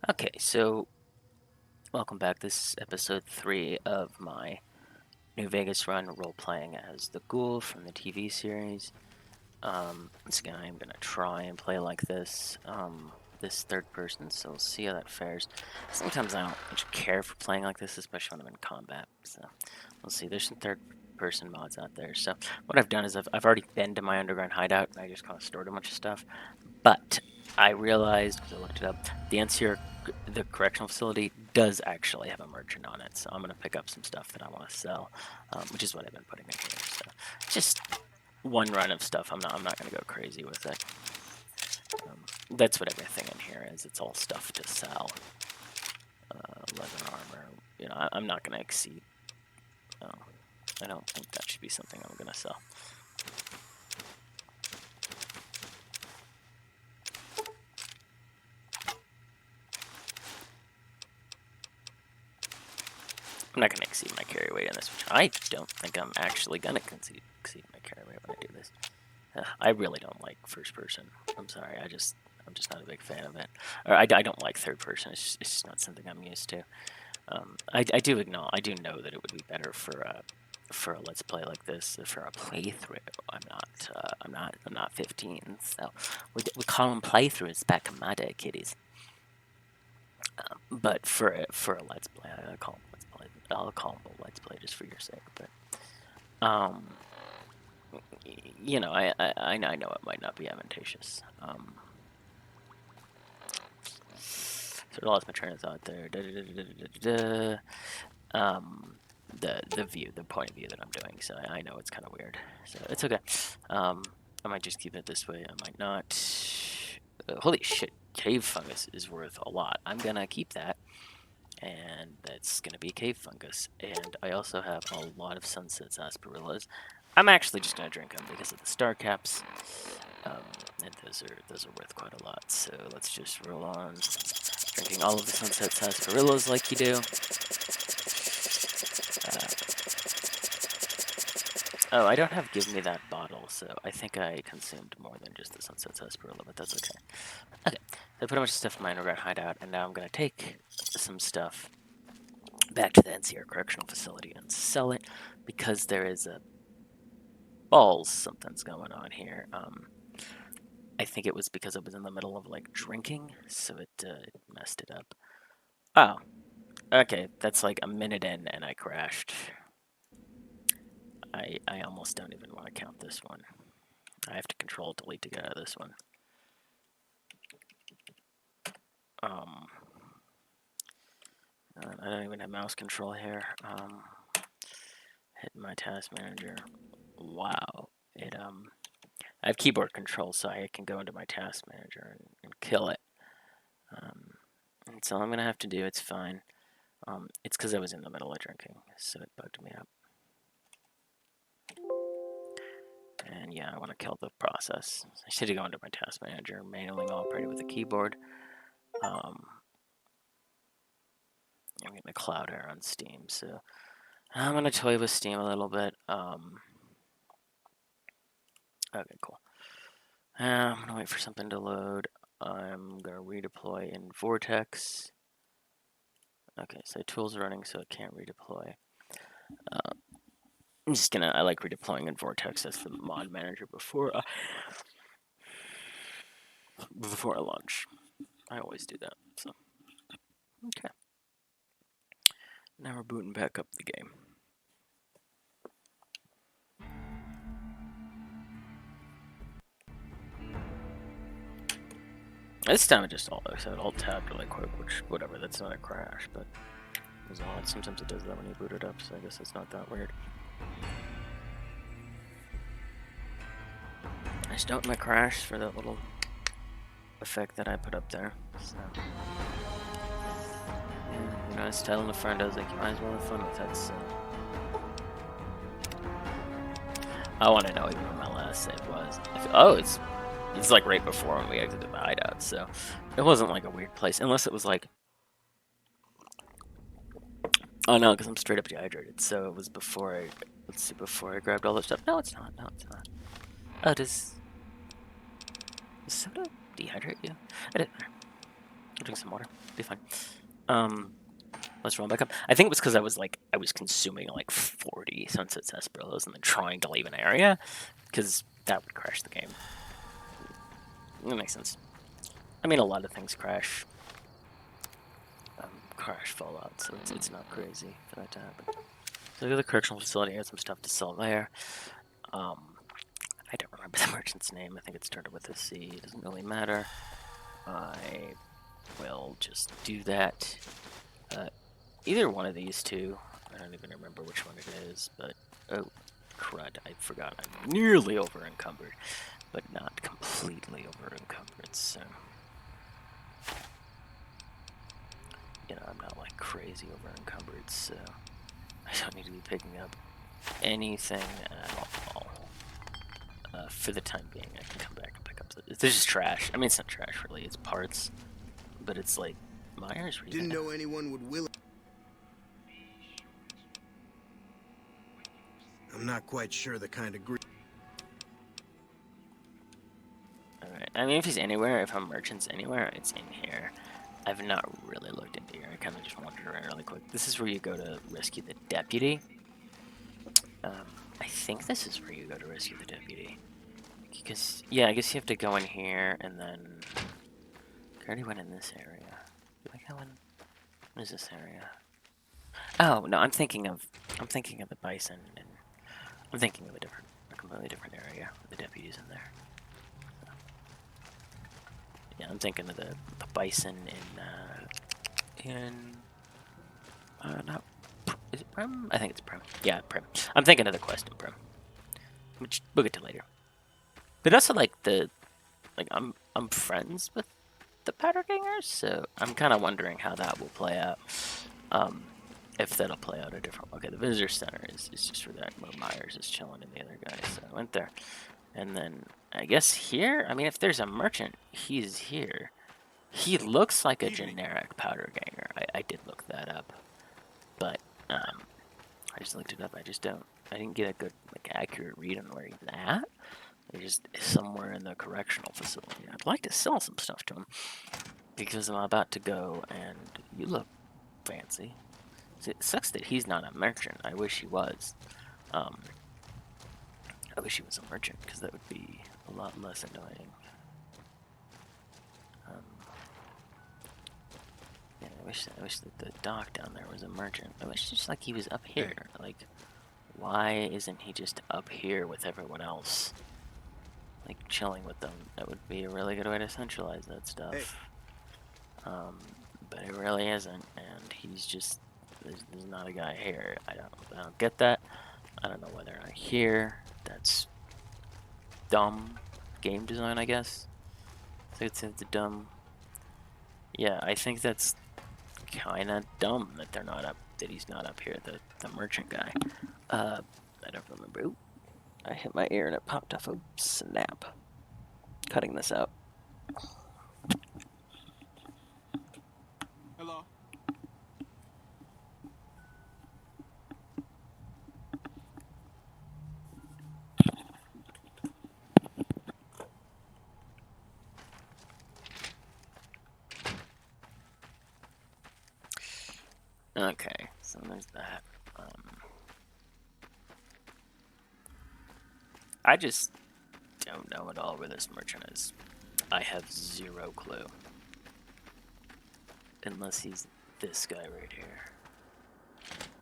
Okay, so welcome back. This is episode 3 of my New Vegas run role-playing as the Ghoul from the TV series. Once again, I am going to try and play like this, this third person, so we'll see how that fares. Sometimes I don't much care for playing like this, especially when I'm in combat, so we'll see. There's some third person mods out there, so what I've done is I've already been to my underground hideout, and I just kind of stored a bunch of stuff, but I realized, because I looked it up, the correctional facility does actually have a merchant on it, so I'm going to pick up some stuff that I want to sell, which is what I've been putting in here. So just one run of stuff. I'm not going to go crazy with it. That's what everything in here is. It's all stuff to sell. Leather armor. You know, I'm not going to exceed. I don't think that should be something I'm going to sell. I'm not going to exceed my carry weight in this, which I don't think I'm actually going to exceed my carry weight when I do this. I really don't like first person. I'm sorry, I'm just not a big fan of it. Or I don't like third person. It's just not something I'm used to. I do know that it would be better for a let's play like this, for a playthrough. I'm not 15, so we call them playthroughs back in my day, kiddies. But for a let's play, I call them let's play. I'll call them a let's play just for your sake. But you know, I know it might not be advantageous. So I lost my train of thought there. The point of view that I'm doing. So I know it's kind of weird. So it's okay. I might just keep it this way. I might not. Holy shit! Cave fungus is worth a lot. I'm gonna keep that, and that's gonna be cave fungus. And I also have a lot of sunset sarsaparillas. I'm actually just gonna drink them because of the star caps. And those are worth quite a lot. So let's just roll on, drinking all of the sunset sarsaparillas like you do. Oh, I don't have give me that bottle, so I think I consumed more than just the sunset sarsaparilla, but that's okay. Okay, so I put a bunch of stuff in my underground hideout, and now I'm gonna take some stuff back to the NCR correctional facility and sell it because there is a something's going on here. I think it was because I was in the middle of like drinking, so it messed it up. Oh, okay, that's like a minute in and I crashed. I almost don't even want to count this one. I have to control delete to get out of this one. I don't even have mouse control here. Hit my task manager. Wow, I have keyboard control, so I can go into my task manager and kill it. That's all I'm gonna have to do. It's fine. It's because I was in the middle of drinking, so it bugged me up. And yeah, I want to kill the process. I should go into my task manager, manually operate it with a keyboard. I'm getting a cloud error on Steam, so I'm gonna toy with Steam a little bit. Okay, cool. I'm gonna wait for something to load. I'm gonna redeploy in Vortex. Okay, so tools running, so it can't redeploy. I'm just gonna. I like redeploying in Vortex as for the mod manager before I launch. I always do that. So okay. Now we're booting back up the game. This time it just alt tabbed really quick, which whatever. That's not a crash, but it was odd. Sometimes it does that when you boot it up, so I guess it's not that weird. I just don't want to crash for that little effect that I put up there. So, yeah, you know, I was telling a friend, I was like, you might as well have fun with it. So. I want to know even what my last save was. Oh, it's like right before when we exited the hideout, so it wasn't like a weird place, unless it was like. Oh no, because I'm straight up dehydrated. So it was before I. Let's see, before I grabbed all this stuff. No, it's not. No, it's not. Oh, does soda dehydrate you? I didn't matter. I'll drink some water. Be fine. Let's roll back up. I think it was because I was consuming like 40 Sunset Sarsaparillas and then trying to leave an area, because that would crash the game. That makes sense. I mean, a lot of things crash. Crash Fallout, so it's not crazy for that to happen. So go to the correctional facility. I have some stuff to sell there. I don't remember the merchant's name. I think it started with a C. It doesn't really matter. I will just do that. Either one of these two. I don't even remember which one it is, but oh, crud! I forgot. I'm nearly over encumbered, but not completely over encumbered. So, you know, I'm not like crazy over encumbered, so I don't need to be picking up anything at all. For the time being, I can come back and pick up. This is trash. I mean, it's not trash really. It's parts, but it's like Myers. Didn't know anyone would will. I'm not quite sure the kind of greed. Alright, I mean, if he's anywhere, if a merchant's anywhere, it's in here. I've not really looked into here. I kind of just wandered around really quick. This is where you go to rescue the deputy. I think this is where you go to rescue the deputy. Because, yeah, I guess you have to go in here, and then... I already went in this area. Did I go in? What is this area? Oh, no, I'm thinking of the bison, and I'm thinking of a completely different area with the deputies in there. Yeah, I'm thinking of the bison not, is it Prim? I think it's Prim. Yeah, Prim. I'm thinking of the quest in Prim, which we'll get to later. But also, like, I'm friends with the Powder Gangers, so I'm kind of wondering how that will play out. If that'll play out a different... Okay, the visitor center is just where Myers is chilling and the other guy, so I went there. And then, I guess here, I mean, if there's a merchant, he's here. He looks like a generic Powder Ganger. I did look that up. But, I just looked it up. I didn't get a good, like, accurate read on where he's at. He's just somewhere in the correctional facility. I'd like to sell some stuff to him, because I'm about to go, and you look fancy. It sucks that he's not a merchant. I wish he was. I wish he was a merchant, because that would be a lot less annoying. Yeah, I wish that the doc down there was a merchant. I wish just like he was up here. Like, why isn't he just up here with everyone else? Like, chilling with them. That would be a really good way to centralize that stuff. Hey. But it really isn't, and he's just... There's not a guy here. I don't get that. I don't know whether I hear. That's dumb game design, I guess. So it's the dumb. Yeah, I think that's kind of dumb that they're not up. That he's not up here. The merchant guy. I don't remember. Ooh, I hit my ear and it popped off. Oh, snap! Cutting this out. Hello. Okay, so there's that. I just don't know at all where this merchant is. I have zero clue. Unless he's this guy right here.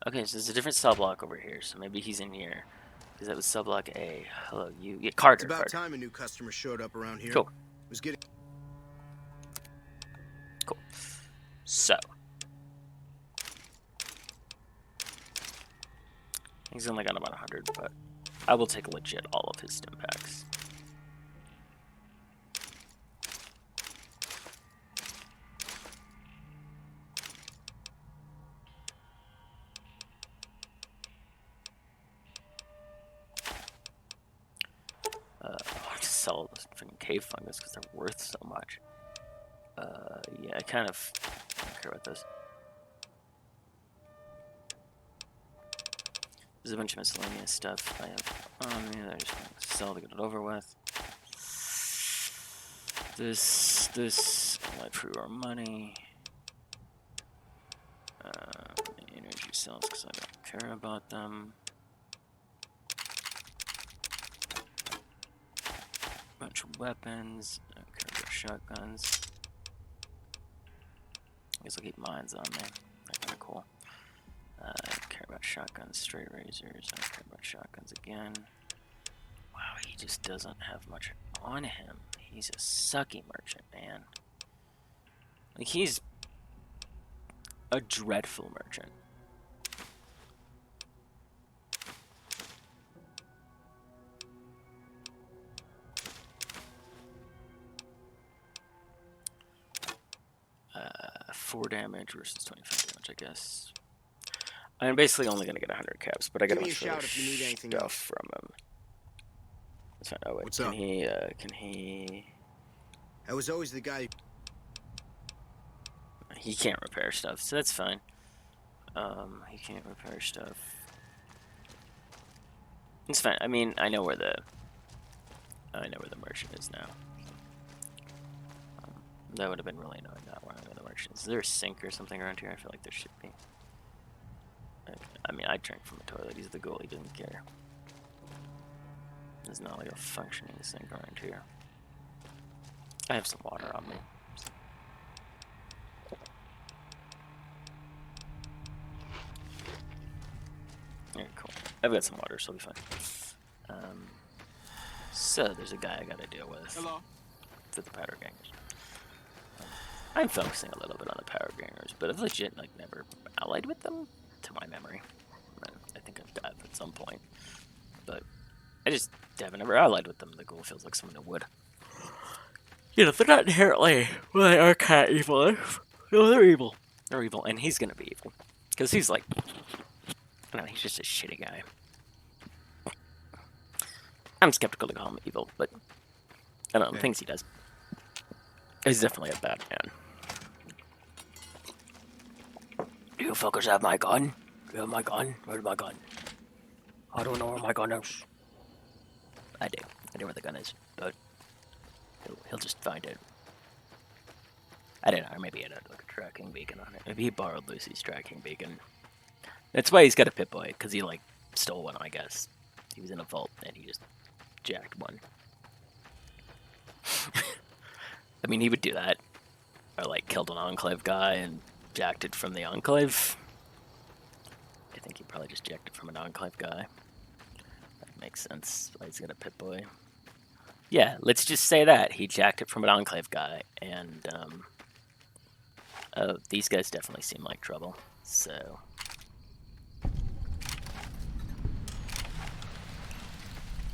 Okay, so there's a different cell block over here, so maybe he's in here. Because that was cell block A. Hello, you. Yeah, Carter. It's about Carter. time a new customer showed up around here. Cool. Was getting... Cool. So. He's only got about 100, but I will take legit all of his stim packs. I just sell this freaking cave fungus because they're worth so much. Yeah, I don't care about this. There's a bunch of miscellaneous stuff I have on me that I just want to sell to get it over with. This light free our money. Energy cells because I don't care about them. Bunch of weapons. I don't care about shotguns. I guess I'll keep mines on me. They're kind of cool. I don't care about shotguns, straight razors. I don't care about shotguns again. Wow, he just doesn't have much on him. He's a sucky merchant, man. Like, he's a dreadful merchant. Uh, 4 damage versus 25 damage, I guess. I'm basically only gonna get 100 caps, but I got a bunch of stuff from him. That's fine. Oh wait, What's up? Can he? I was always the guy. He can't repair stuff, so that's fine. He can't repair stuff. It's fine. I mean, I know where the merchant is now. That would have been really annoying not knowing where the merchant is. Is there a sink or something around here? I feel like there should be. I mean, I drank from a toilet. He's the ghoul. He doesn't care. There's not like a functioning sink around here. I have some water on me. Yeah, cool. I've got some water, so I'll be fine. So there's a guy I gotta deal with. Hello. To the powder gangers. I'm focusing a little bit on the power gangers, but I've legit like never allied with them, to my memory. I think I've got at some point, but I just haven't ever allied with them. The ghoul feels like someone who would. You know, they're not inherently well, they are kind of evil. No, they're evil. They're evil, and he's gonna be evil because he's like, I don't know, he's just a shitty guy. I'm skeptical to call him evil, but I don't know, the things he does. He's definitely a bad man. Do you fuckers have my gun? Do you have my gun? Where's my gun? I don't know where my gun is. I do. I know where the gun is, but he'll just find it. I don't know, or maybe it had like a tracking beacon on it. Maybe he borrowed Lucy's tracking beacon. That's why he's got a Pip-Boy, because he like stole one, I guess. He was in a vault and he just jacked one. I mean, he would do that. Or like killed an Enclave guy and jacked it from the Enclave. I think he probably just jacked it from an Enclave guy. That makes sense. Why he's got a Pip-Boy. Yeah, let's just say that. He jacked it from an Enclave guy, and these guys definitely seem like trouble, so...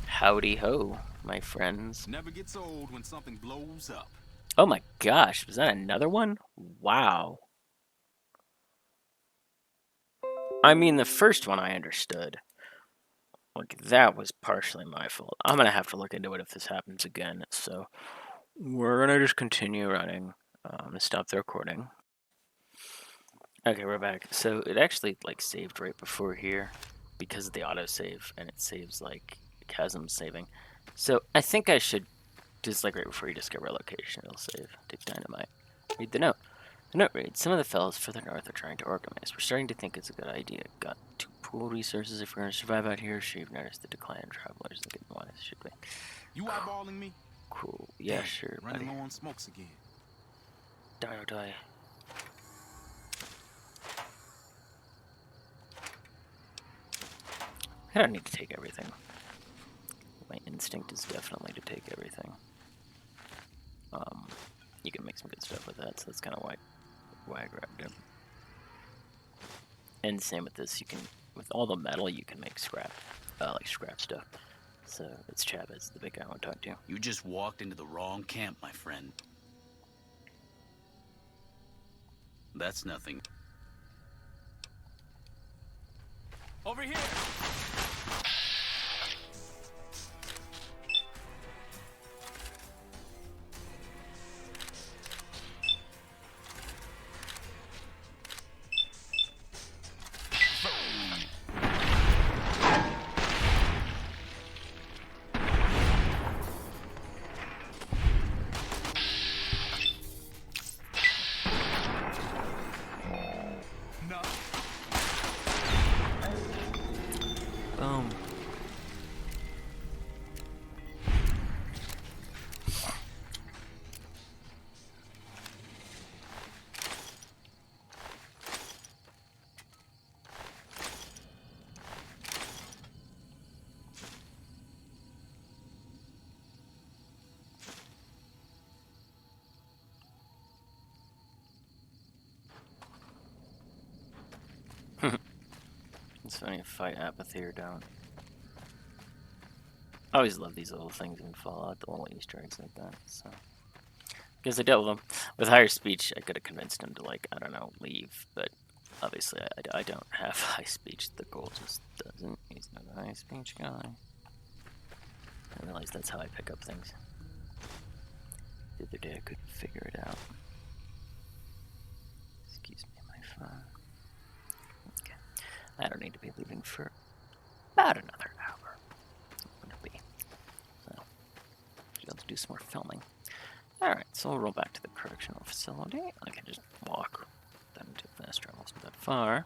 Howdy ho, my friends. Never gets old when something blows up. Oh my gosh, was that another one? Wow. I mean, the first one I understood. Like, that was partially my fault. I'm gonna have to look into it if this happens again, so we're gonna just continue running. Stop the recording. Okay, we're back. So it actually like saved right before here because of the autosave, and it saves like chasm saving. So I think I should just like right before you discover a location, it'll save. Take dynamite. Read the note. The note reads, some of the fellows further north are trying to organize. We're starting to think it's a good idea. Got to pool resources if we're going to survive out here. Sure, you've noticed the decline in travelers and getting wise, should we? You eyeballing me? Cool. Yeah, Damn, sure, running buddy. low on smokes again. Die or die. I don't need to take everything. My instinct is definitely to take everything. You can make some good stuff with that, so that's kind of why I grabbed it. And same with this, you can, with all the metal, you can make scrap, like scrap stuff. So it's Chavez, the big guy I want to talk to. You just walked into the wrong camp, my friend. That's nothing. Over here! It's funny if fight apathy or don't. I always love these little things in Fallout, the little Easter eggs like that. So, because I dealt with them. With higher speech, I could have convinced him to, like, I don't know, leave. But obviously, I don't have high speech. The Ghoul just doesn't. He's not a high speech guy. I realize that's how I pick up things. The other day, I couldn't figure it out. Excuse me, my phone. Okay. I don't need to be leaving for about another hour. I'm gonna be. So, be able to do some more filming. Alright, so we'll roll back to the correctional facility. I can just walk. That into fast travel isn't that far.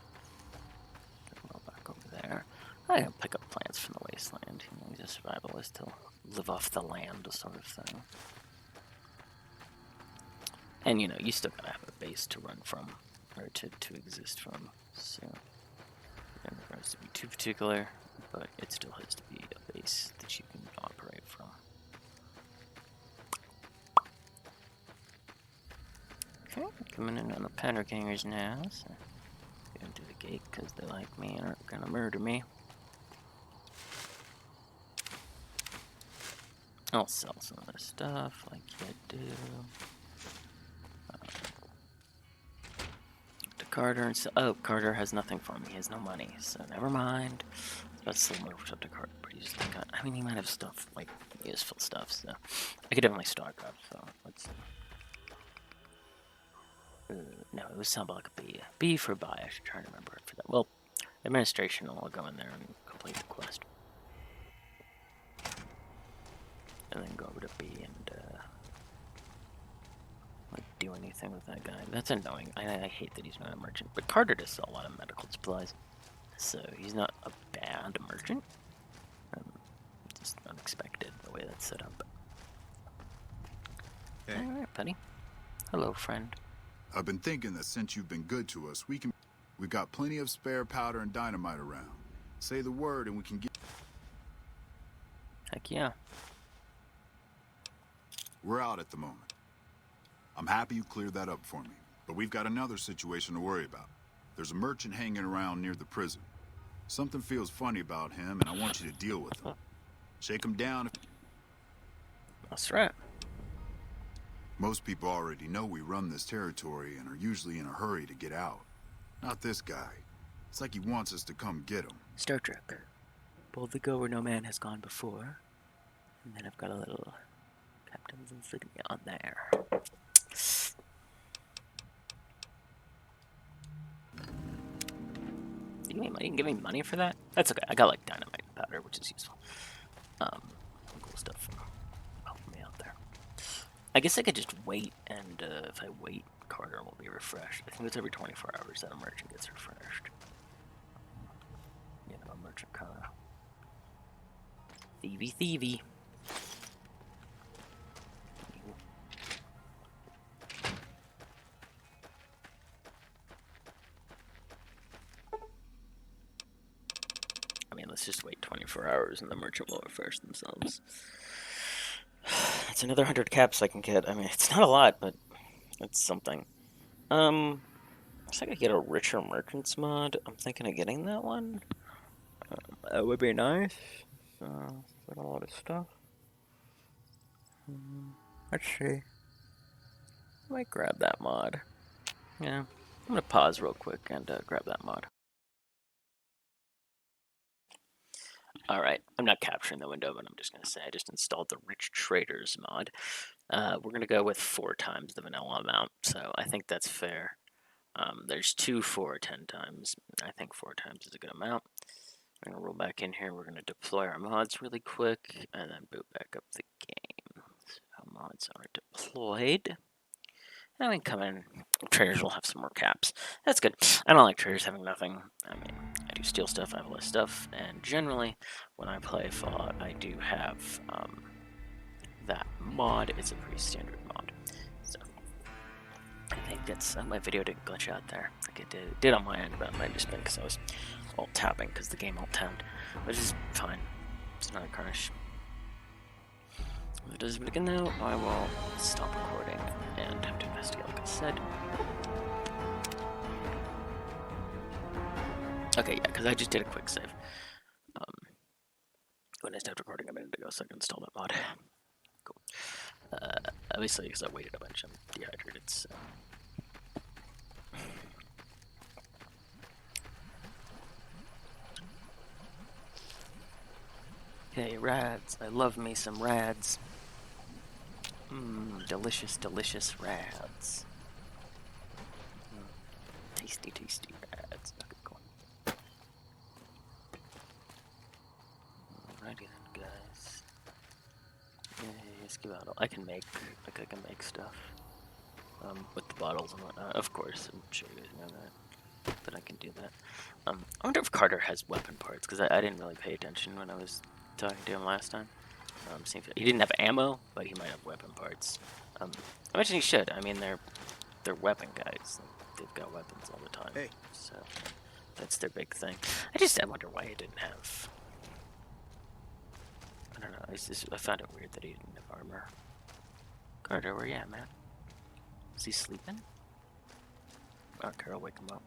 Roll back over there. I can pick up plants from the wasteland. You know, he's a survivalist. He'll live off the land, sort of thing. And you know, you still gotta have a base to run from, or to exist from. So, it never has to be too particular, but it still has to be a base that you can operate from. Okay, coming in on the powder gangers now, so going to the gate because they like me and aren't gonna murder me. I'll sell some of this stuff like you do. To Carter and so, oh, Carter has nothing for me. He has no money, so never mind. Let's still move up to Carter, but he's got, I mean, he might have stuff like useful stuff, so I could definitely stock up. So let's see. No, it was something like a B. B for buy. I should try to remember it for that. Well, administration will go in there and complete the quest. And then go over to B and like do anything with that guy. That's annoying. I hate that he's not a merchant. But Carter does sell a lot of medical supplies. So he's not a bad merchant. Just unexpected the way that's set up. Hey. Alright, buddy. Hello, friend. I've been thinking that since you've been good to us, we've got plenty of spare powder and dynamite around. Say the word and we can get... Heck yeah. We're out at the moment. I'm happy you cleared that up for me, but we've got another situation to worry about. There's a merchant hanging around near the prison. Something feels funny about him, and I want you to deal with him. Shake him down. That's right. Most people already know we run this territory and are usually in a hurry to get out. Not this guy. It's like he wants us to come get him. Star Trek. Boldly go where no man has gone before. And then I've got a little captain's insignia on there. You can give me money for that? That's okay. I got like dynamite and powder, which is useful. Cool stuff. Helping me out there. I guess I could just wait, and if I wait, Carter will be refreshed. I think it's every 24 hours that a merchant gets refreshed. You know, a merchant kind of thievy. I mean, let's just wait 24 hours and the merchant will refresh themselves. It's another 100 caps I can get. I mean, it's not a lot, but it's something. Looks like I get a richer merchants mod. I'm thinking of getting that one. That would be nice. Got a lot of stuff. Let's see. I might grab that mod. Yeah, I'm gonna pause real quick and grab that mod. Alright, I'm not capturing the window, but I'm just going to say I just installed the Rich Traders mod. We're going to go with 4 times the vanilla amount, so I think that's fair. There's 2 for 10 times. I think 4 times is a good amount. We're going to roll back in here. We're going to deploy our mods really quick, and then boot back up the game. So mods are deployed. And we can come in. Traders will have some more caps. That's good. I don't like traders having nothing. I mean, I do steal stuff, I have less stuff, and generally, when I play Fallout, I do have that mod. It's a pretty standard mod. So, I think that's, my video didn't glitch out there. Like it did on my end, but it might have just been because I was alt tapping because the game alt tabbed, which is fine. It's not a crash. If it does begin now, I will stop recording and have to investigate, like I said. Okay, yeah, because I just did a quick save. When I stopped recording a minute ago, so I can install that mod. Cool. Obviously, because I waited a bunch, I'm dehydrated, so... Okay, rads. I love me some rads. Mmm, delicious, delicious rads. Tasty, tasty rads. Okay, cool. Alrighty then, guys. Let's give out. I can make stuff. With the bottles and whatnot. Of course, I'm sure you guys know that I can do that. I wonder if Carter has weapon parts, because I didn't really pay attention when I was talking to him last time. He didn't have ammo, but he might have weapon parts. I imagine he should. I mean, they're weapon guys. They've got weapons all the time. Hey. So that's their big thing. I wonder why he didn't have. I don't know. I found it weird that he didn't have armor. Carter, where you at, man? Is he sleeping? Oh, Carol, wake him up.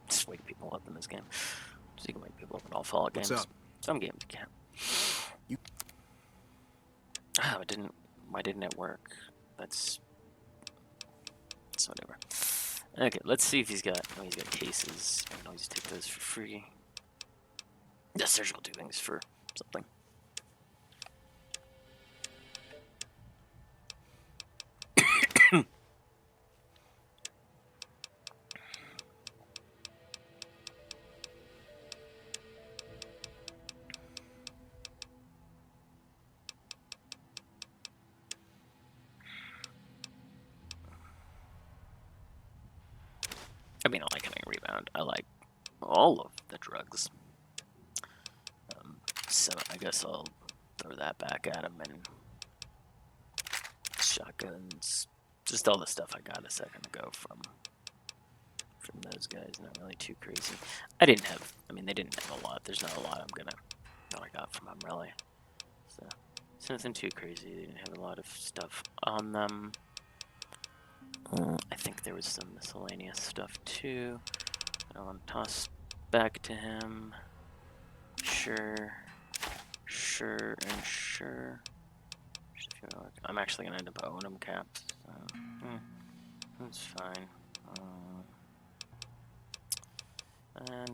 Just wake people up in this game. So you can wake people up in all Fallout games. What's up? Some games you can't. Oh, it didn't. Why didn't it work? That's whatever. Okay, let's see if he's got. Oh, he's got cases. I can always take those for free. The surgical tubings for something. I mean, I like having a rebound. I like all of the drugs. So I guess I'll throw that back at him and shotguns. Just all the stuff I got a second ago from those guys. Not really too crazy. I mean, they didn't have a lot. There's not a lot that I got from them, really. So it's nothing too crazy. They didn't have a lot of stuff on them. I think there was some miscellaneous stuff too. I want to toss back to him. Sure. I'm actually gonna end up owning them caps. So, that's fine.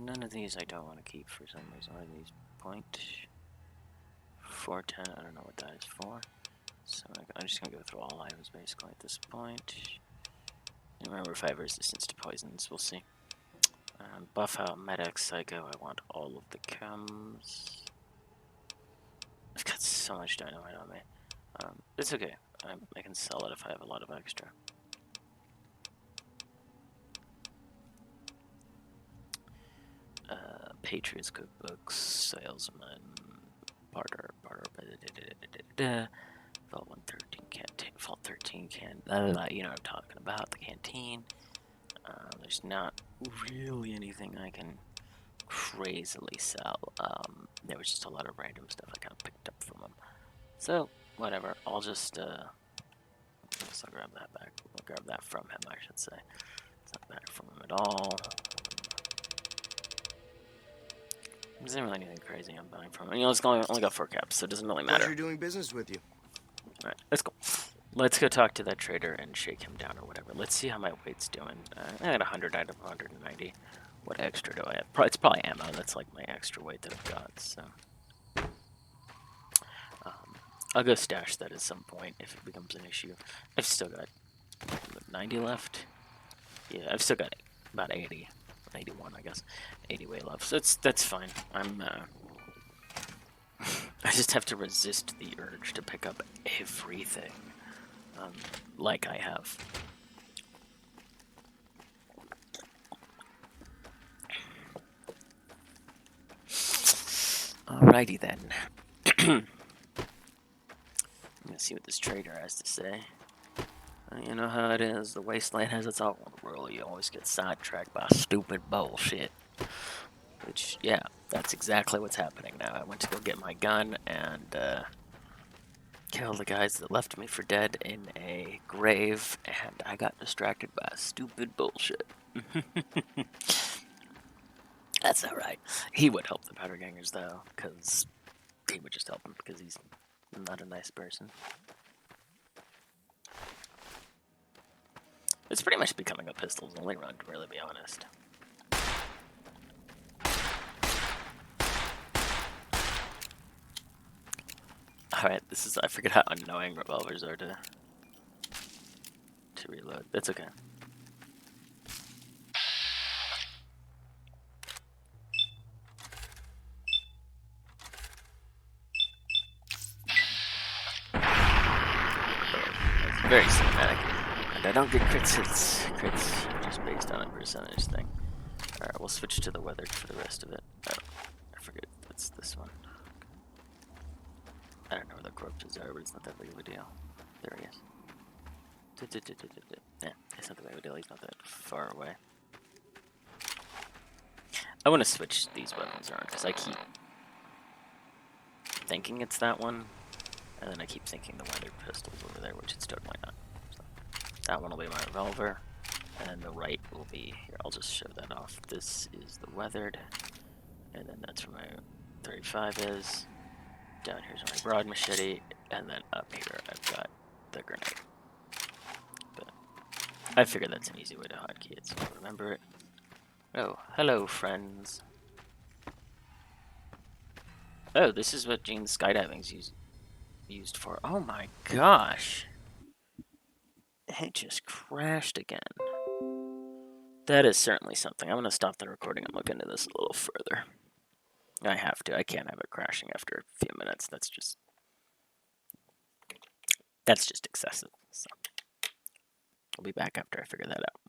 None of these I don't want to keep for some reason. Are these point 410? I don't know what that is for. So I'm just gonna go through all items basically at this point. And remember if I have resistance to poisons, we'll see. Buff out Medic Psycho. I want all of the chems. I've got so much dynamite on me. It's okay. I can sell it if I have a lot of extra. Patriots Cookbooks, Salesman, Barter, Vault 113 canteen, Vault 13 can. You know what I'm talking about, the canteen. There's not really anything I can crazily sell. There was just a lot of random stuff I kind of picked up from them. So, whatever. I'll just, I'll grab that back. I'll grab that from him, I should say. It's not back from him at all. There isn't really anything crazy I'm buying from him. You know, it's only got 4 caps, so it doesn't really matter. Pleasure doing business with you. Alright, let's go. Let's go talk to that trader and shake him down or whatever. Let's see how my weight's doing. I got 100 out of 190. What extra do I have? It's probably ammo. That's like my extra weight that I've got, so. I'll go stash that at some point if it becomes an issue. I've still got 90 left. Yeah, I've still got about 80. 81, I guess. 80 weight left. So that's fine. I just have to resist the urge to pick up everything. Like I have. Alrighty then. I'm gonna see what this trader has to say. You know how it is. The wasteland has its own rule. You always get sidetracked by stupid bullshit. Which, yeah, that's exactly what's happening now. I went to go get my gun and kill the guys that left me for dead in a grave, and I got distracted by stupid bullshit. That's alright. He would help the powder gangers, though, because he would just help them, because he's not a nice person. It's pretty much becoming a pistols only run, to really be honest. Alright, this is, I forget how annoying revolvers are to reload. That's okay. It's very cinematic. And I don't get crits hits. Crits are just based on a percentage thing. Alright, we'll switch to the weathered for the rest of it. Oh, I forget, it's this one. I don't know where the corpses are, but it's not that big of a deal. There he is. Yeah, it's not that big of a deal, he's not that far away. I want to switch these weapons around, because I keep thinking it's that one, and then I keep thinking the weathered pistol's over there, which it's totally not. So, that one will be my revolver, and the right will be, here, I'll just show that off. This is the weathered, and then that's where my 35 is. Down here's my broad machete, and then up here I've got the grenade. But I figured that's an easy way to hotkey it, so I'll remember it. Oh, hello, friends. Oh, this is what Gene's skydiving's used for. Oh my gosh. It just crashed again. That is certainly something. I'm going to stop the recording and look into this a little further. I have to. I can't have it crashing after a few minutes. That's just excessive. So I'll be back after I figure that out.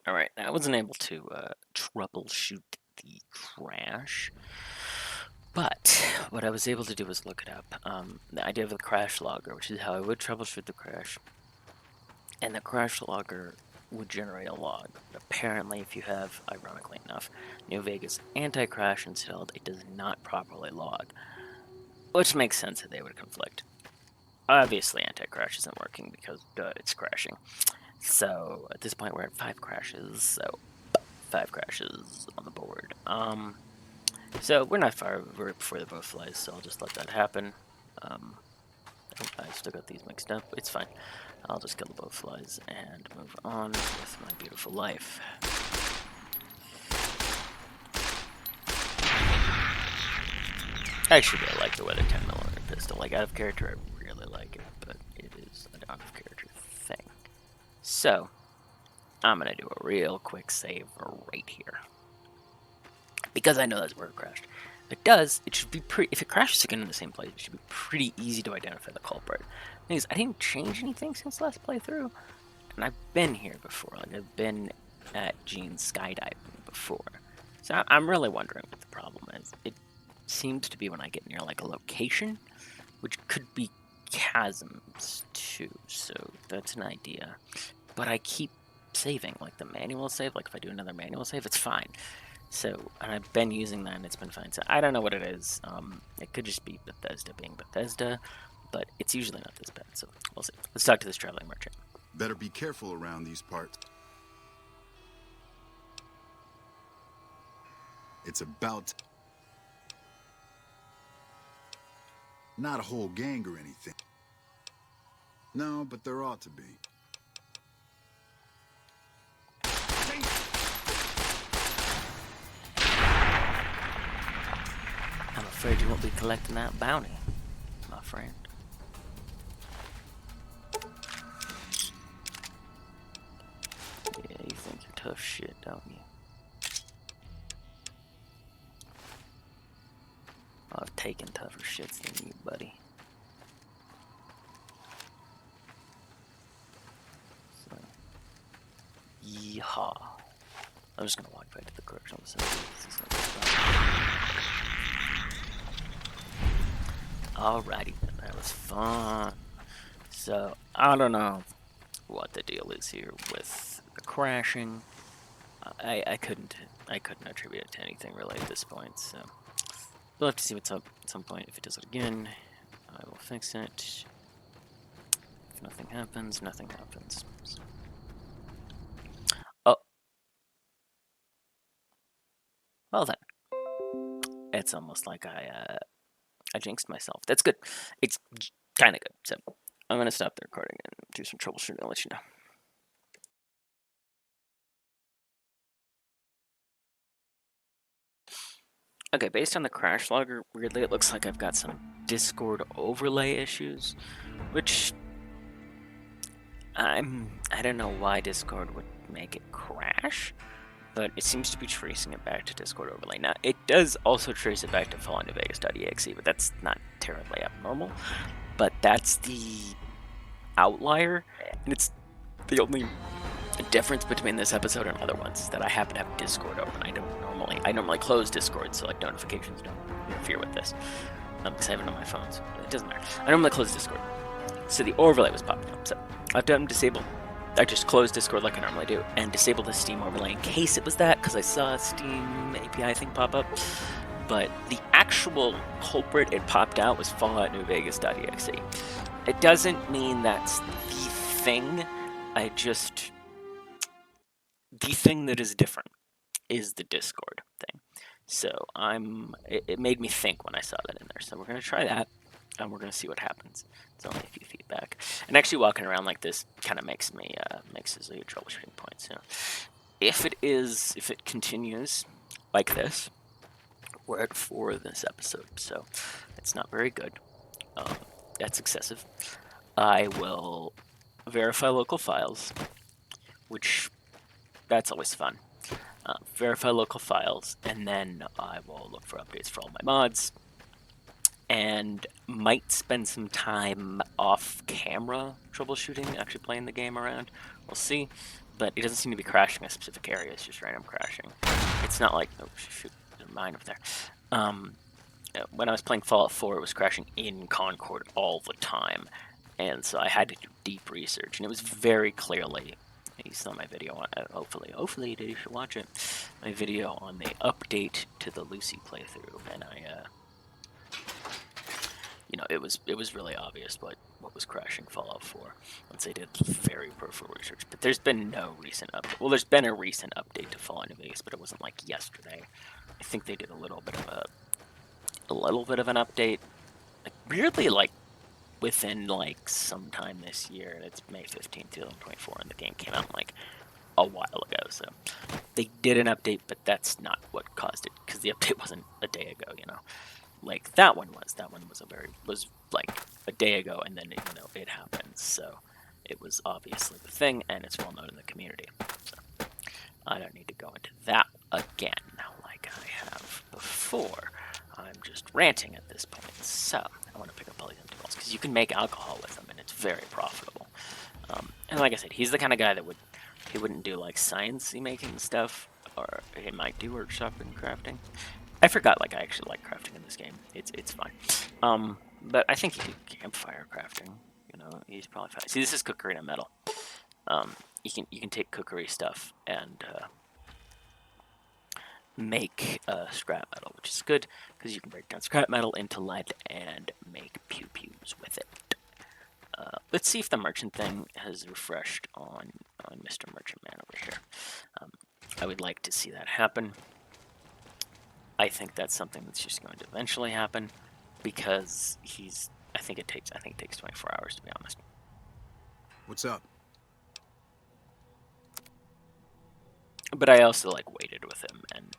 Alright, I wasn't able to troubleshoot the crash, but what I was able to do was look it up. The idea of the crash logger, which is how I would troubleshoot the crash, and the crash logger would generate a log. Apparently, if you have, ironically enough, New Vegas anti-crash installed, it does not properly log, which makes sense that they would conflict. Obviously, anti-crash isn't working because it's crashing. So at this point, we're at 5 crashes. So 5 crashes on the board. So we're not far. We're before the bow flies, so I'll just let that happen. Oh, I still got these mixed up. It's fine. I'll just kill the bow flies and move on with my beautiful life. Actually, I like the weather 10mm pistol. Like, out of character, I really like it, but it is an out of character thing. So, I'm going to do a real quick save right here. Because I know that's where it crashed. If it does, it should be pretty... If it crashes again in the same place, it should be pretty easy to identify the culprit. The thing is, I didn't change anything since last playthrough. And I've been here before. Like, I've been at Gene's skydiving before. So I'm really wondering what the problem is. It seems to be when I get near, like, a location, which could be chasms, too. So that's an idea. But I keep saving, like the manual save. Like, if I do another manual save, it's fine. So, and I've been using that, and it's been fine. So I don't know what it is. It could just be Bethesda being Bethesda, but it's usually not this bad. So we'll see. Let's talk to this traveling merchant. Better be careful around these parts. It's about... Not a whole gang or anything. No, but there ought to be. I'm afraid you won't be collecting that bounty, my friend. Yeah, you think you're tough shit, don't you? I've taken tougher shits than you, buddy. So, yeehaw. I'm just gonna walk back to the correctional facility. Alrighty then, that was fun. So, I don't know what the deal is here with the crashing. I couldn't attribute it to anything really at this point, so we'll have to see what's up at some point. If it does it again, I will fix it. If nothing happens, nothing happens. So. Oh, it's almost like I jinxed myself. That's good. It's kind of good. So I'm gonna stop the recording and do some troubleshooting. I'll let you know. Okay, based on the crash logger, weirdly it looks like I've got some Discord overlay issues, which I don't know why Discord would make it crash, but it seems to be tracing it back to Discord overlay. Now, it does also trace it back to Fallout New Vegas.exe, but that's not terribly abnormal. But that's the outlier, and it's the only difference between this episode and other ones that I happen to have Discord open. I normally close Discord so like notifications don't interfere with this. Because I have it on my phone, so it doesn't matter. I normally close Discord, so the overlay was popping up. So I've done disable. I just closed Discord like I normally do and disabled the Steam overlay in case it was that, because I saw a Steam API thing pop up. But the actual culprit it popped out was Fallout New Vegas.exe. It doesn't mean that's the thing. The thing that is different is the Discord thing. So it made me think when I saw that in there. So we're gonna try that, and we're gonna see what happens. It's only a few feedback, and actually walking around like this kind of makes this a troubleshooting point. So if it continues like this, we're at 4 of this episode, so it's not very good. That's excessive. I will verify local files, which that's always fun. Verify local files, and then I will look for updates for all my mods, and might spend some time off camera troubleshooting, actually playing the game around. We'll see, but it doesn't seem to be crashing a specific area, it's just random crashing. It's not like, oh shoot, there's a mine up there. When I was playing Fallout 4, it was crashing in Concord all the time, and so I had to do deep research, and it was very clearly, you saw my video on hopefully you should watch it, my video on the update to the Lucy playthrough, and it was really obvious what was crashing Fallout 4 once they did very peripheral research. But there's been no recent update. Well, there's been a recent update to Fallout New Vegas, but it wasn't like yesterday. I think they did a little bit of an update, like weirdly, like within like sometime this year. It's May 15th, 2024, and the game came out like a while ago. So they did an update, but that's not what caused it, because the update wasn't a day ago. Like that one was like a day ago, and then it happened. So it was obviously the thing, and it's well known in the community. So I don't need to go into that again like I have before. I'm just ranting at this point. So I want to pick up all these empty balls, because you can make alcohol with them, and it's very profitable. And like I said, he's the kind of guy that wouldn't do like sciencey making stuff, or he might do workshop and crafting. I forgot, like, I actually like crafting in this game. It's fine. But I think he could campfire crafting. He's probably fine. See, this is cookery and metal. You can take cookery stuff and make scrap metal, which is good, because you can break down scrap metal into lead and make pew-pews with it. Let's see if the merchant thing has refreshed on Mr. Merchant Man over here. I would like to see that happen. I think that's something that's just going to eventually happen, because I think it takes 24 hours, to be honest. What's up? But I also waited with him, and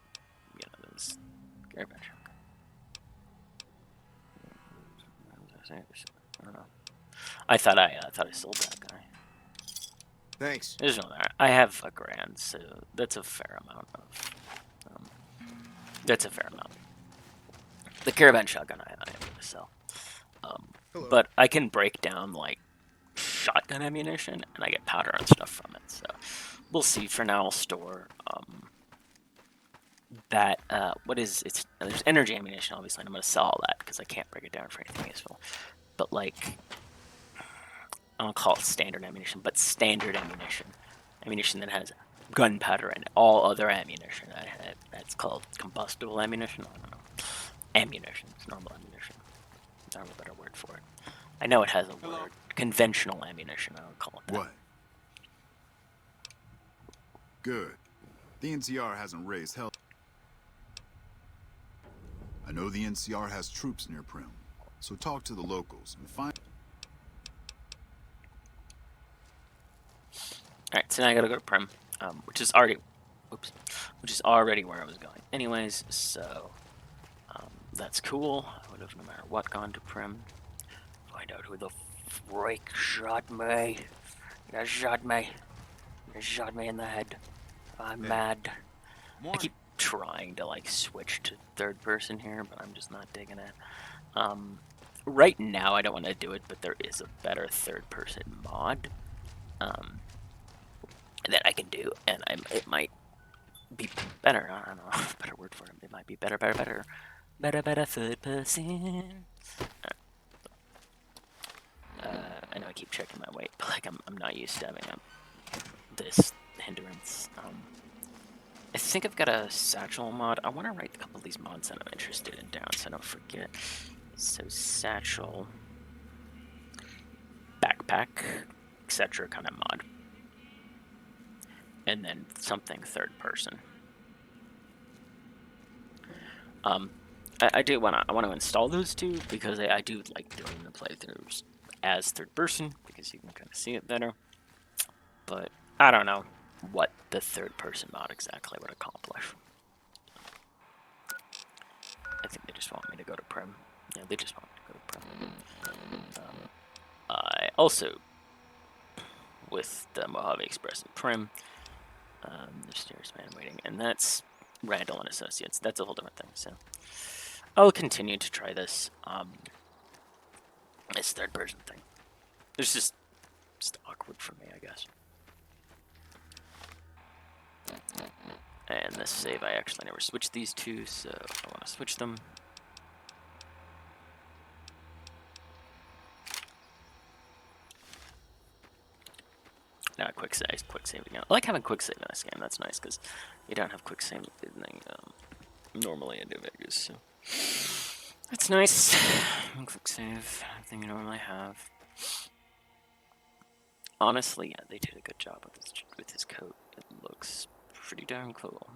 there's garbage. I don't know. I thought I sold that guy. Thanks. There's no there. I have $1,000, so that's a fair amount of. That's a fair amount. The caravan shotgun I am going to sell. But I can break down shotgun ammunition, and I get powder and stuff from it. So we'll see. For now, I'll store that. There's energy ammunition, obviously, and I'm going to sell all that because I can't break it down for anything useful. But I don't call it standard ammunition, but standard ammunition that has gunpowder and all other ammunition. That's called combustible ammunition. I don't know. Ammunition. It's normal ammunition. I don't have a better word for it. I know it has a word. Conventional ammunition. I don't call it that. What? Good. The NCR hasn't raised hell. I know the NCR has troops near Prim, so talk to the locals and find... Alright, so now I gotta go to Prim, which is already, which is already where I was going. Anyways, so, that's cool. I would have, no matter what, gone to Prim. Find out who the freak shot me. You shot me. You shot me in the head. I'm mad. I keep trying to, like, switch to third person here, but I'm just not digging it. Right now, I don't want to do it, but there is a better third person mod. That I can do, and it might be better. I don't know, better word for it. It might be better third person. I know I keep checking my weight, but like I'm not used to having this hindrance. I think I've got a satchel mod. I want to write a couple of these mods that I'm interested in down, so I don't forget. So satchel, backpack, etc. kind of mod. And then something third person. I do I want to install those two because I do like doing the playthroughs as third person because you can kind of see it better. But I don't know what the third person mod exactly would accomplish. I think they just want me to go to Prim. Yeah, they just want me to go to Prim. I also, with the Mojave Express and Prim, the stairs man waiting, and that's Randall and Associates. That's a whole different thing. So I'll continue to try this this third person thing. It's just awkward for me, I guess. And this save, I actually never switched these two, so I want to switch them. Now quick save again. I like having quick save in this game. That's nice because you don't have quick save normally in New Vegas. So that's nice. Quick save, thing you normally have. Honestly, yeah, they did a good job with this coat. It looks pretty darn cool.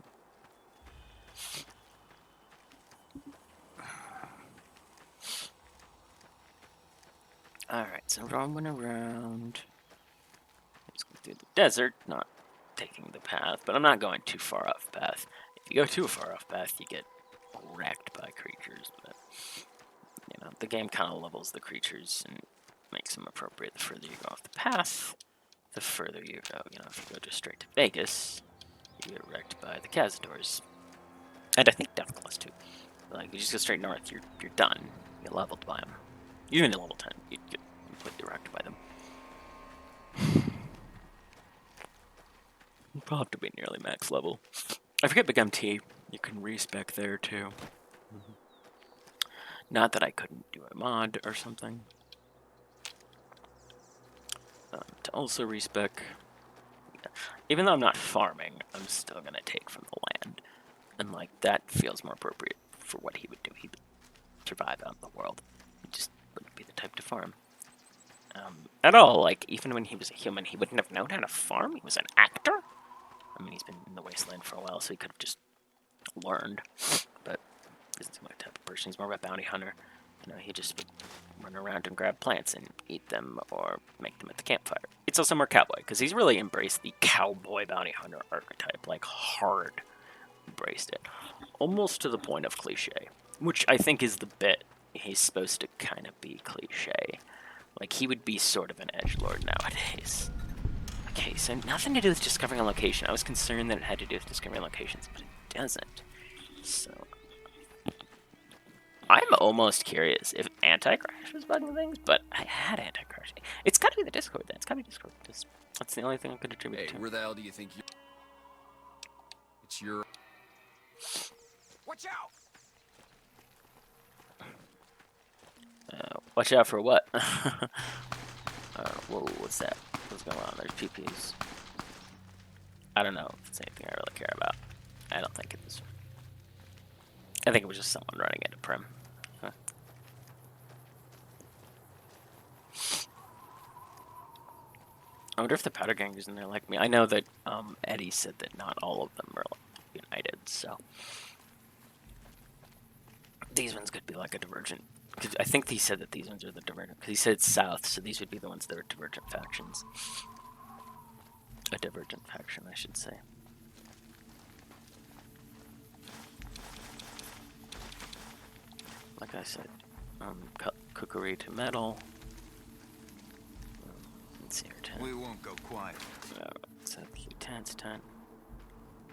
Alright, so roaming around. Let's go through the desert, not taking the path, but I'm not going too far off path. If you go too far off path, you get wrecked by creatures, but you know, the game kind of levels the creatures and makes them appropriate the further you go off the path. The further you go, you know, if you go just straight to Vegas, you get wrecked by the Cazadors. And I think Deathclaws too. Like, you just go straight north, you're done. You get leveled by them. Even at level 10, you get completely wrecked by them. You'll probably have to be nearly max level. I forget Big MT, you can respec there too. Not that I couldn't do a mod or something. To also respec, even though I'm not farming, I'm still gonna take from the land. And like, that feels more appropriate for what he would do. He would survive out in the world. He just wouldn't be the type to farm. At all, like, even when he was a human, he wouldn't have known how to farm. He was an actor. I mean, he's been in the wasteland for a while, so he could have just learned. But this is my type of person. He's more of a bounty hunter. You know, he just would run around and grab plants and eat them or make them at the campfire. It's also more cowboy, because he's really embraced the cowboy bounty hunter archetype, like, hard embraced it. Almost to the point of cliche, which I think is the bit. He's supposed to kind of be cliche. Like, he would be sort of an edgelord nowadays. Okay, so nothing to do with discovering a location. I was concerned that it had to do with discovering locations, but it doesn't. So I'm almost curious if Anti-Crash was bugging things, but I had Anti-Crash. It's gotta be the Discord then. It's gotta be Discord. That's the only thing I could attribute to. Where the hell do you think you... It's your... Watch out! Watch out for what? Whoa, what's that? What's going on? There's PPs. I don't know if it's anything I really care about. I don't think it is. I think it was just someone running into Prim. Huh. I wonder if the Powder Gang is in there like me. I know that Eddie said that not all of them are like, united, so These ones could be like a divergent. Cause I think he said that these ones are the divergent. Because he said south, so these would be the ones that are divergent factions. A divergent faction, I should say. Like I said, cookery to metal. Let's see, 10. We won't go quiet. So lieutenant's 10.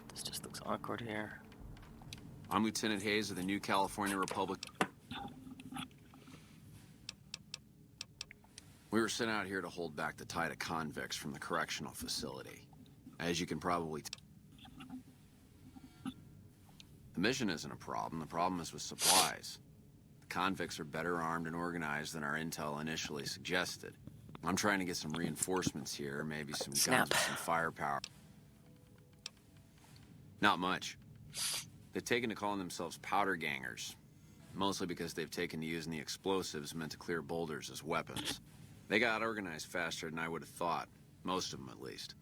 This just looks awkward here. I'm Lieutenant Hayes of the New California Republic. We were sent out here to hold back the tide of convicts from the correctional facility. As you can probably the mission isn't a problem. The problem is with supplies. The convicts are better armed and organized than our intel initially suggested. I'm trying to get some reinforcements here, maybe some guns with some firepower. Not much. They've taken to calling themselves powder gangers, mostly because they've taken to using the explosives meant to clear boulders as weapons. They got organized faster than I would have thought, most of them at least.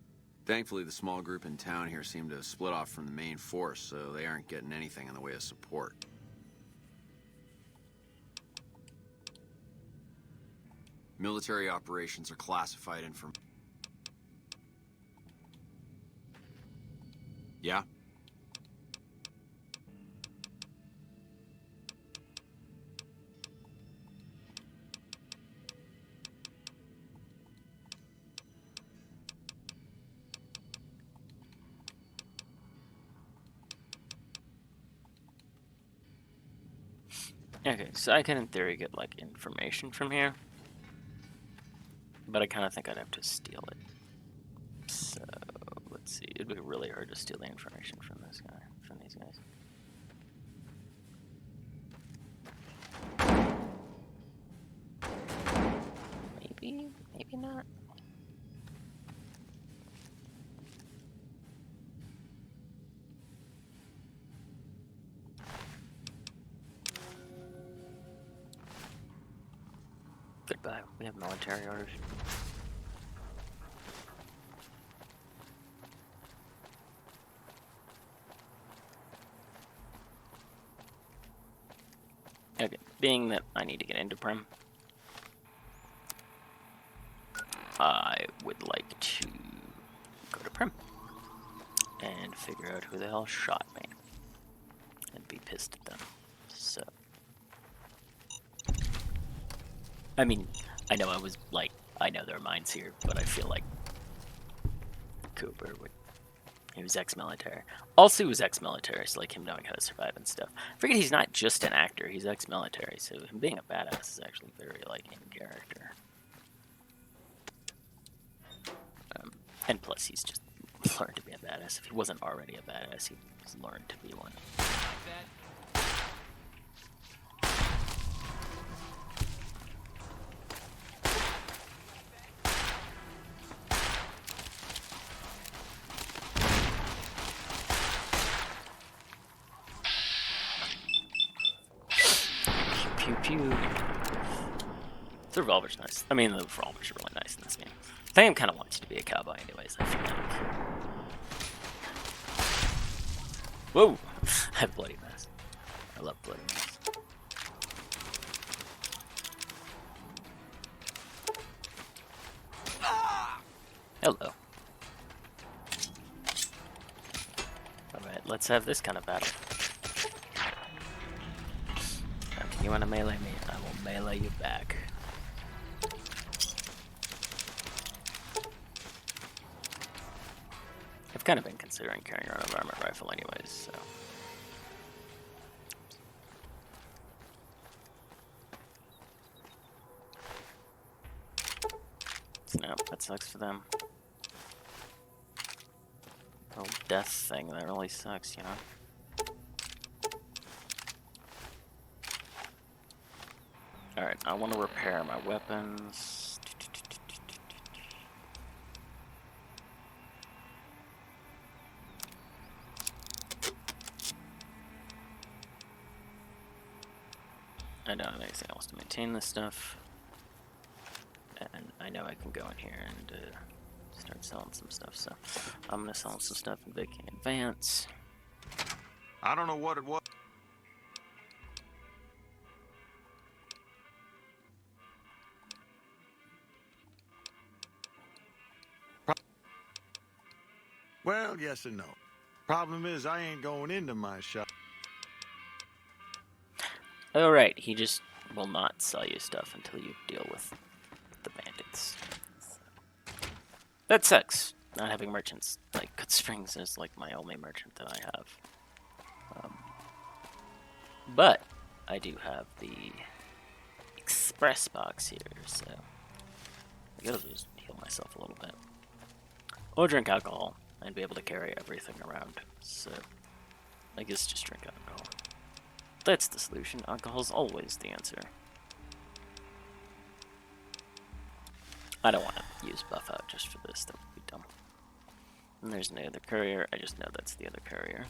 Thankfully, the small group in town here seem to have split off from the main force, so they aren't getting anything in the way of support. Military operations are classified information. Yeah? Okay, so I can in theory get like information from here. But I kind of think I'd have to steal it. So, let's see. It'd be really hard to steal the information from this guy, from these guys. Maybe not. Goodbye. We have military orders. Okay, being that I need to get into Prim, I would like to go to Prim and figure out who the hell shot me and be pissed at them. So, I mean, I know I know their minds here, but I feel like Cooper would. He was ex-military. Also, he was ex-military, so like him knowing how to survive and stuff. I forget he's not just an actor; he's ex-military, so him being a badass is actually very like in character. And plus, he's just learned to be a badass. If he wasn't already a badass, he's learned to be one. Pew pew. The revolver's nice. I mean, the revolver's really nice in this game. Sam kind of wants you to be a cowboy, anyways. I feel like. Whoa! I have bloody mess. I love bloody mess. Hello. Alright, let's have this kind of battle. Okay, you want to melee me? I will melee you back. I've kind of been considering carrying around a varmint rifle anyways, so. Snap, that sucks for them. Oh, death thing, that really sucks, you know? Alright, I want to repair my weapons. I don't have anything else to maintain this stuff. And I know I can go in here and start selling some stuff, so I'm gonna sell some stuff in Viking Advance. I don't know what it was. Well, yes and no. Problem is, I ain't going into my shop. Oh, right. He just will not sell you stuff until you deal with the bandits. That sucks. Not having merchants. Like, Good Springs is like my only merchant that I have. But I do have the express box here, so I gotta just heal myself a little bit. Or drink alcohol and be able to carry everything around. So I guess just drink alcohol. That's the solution. Alcohol's always the answer. I don't want to use buff out just for this. That would be dumb. And there's no other courier. I just know that's the other courier.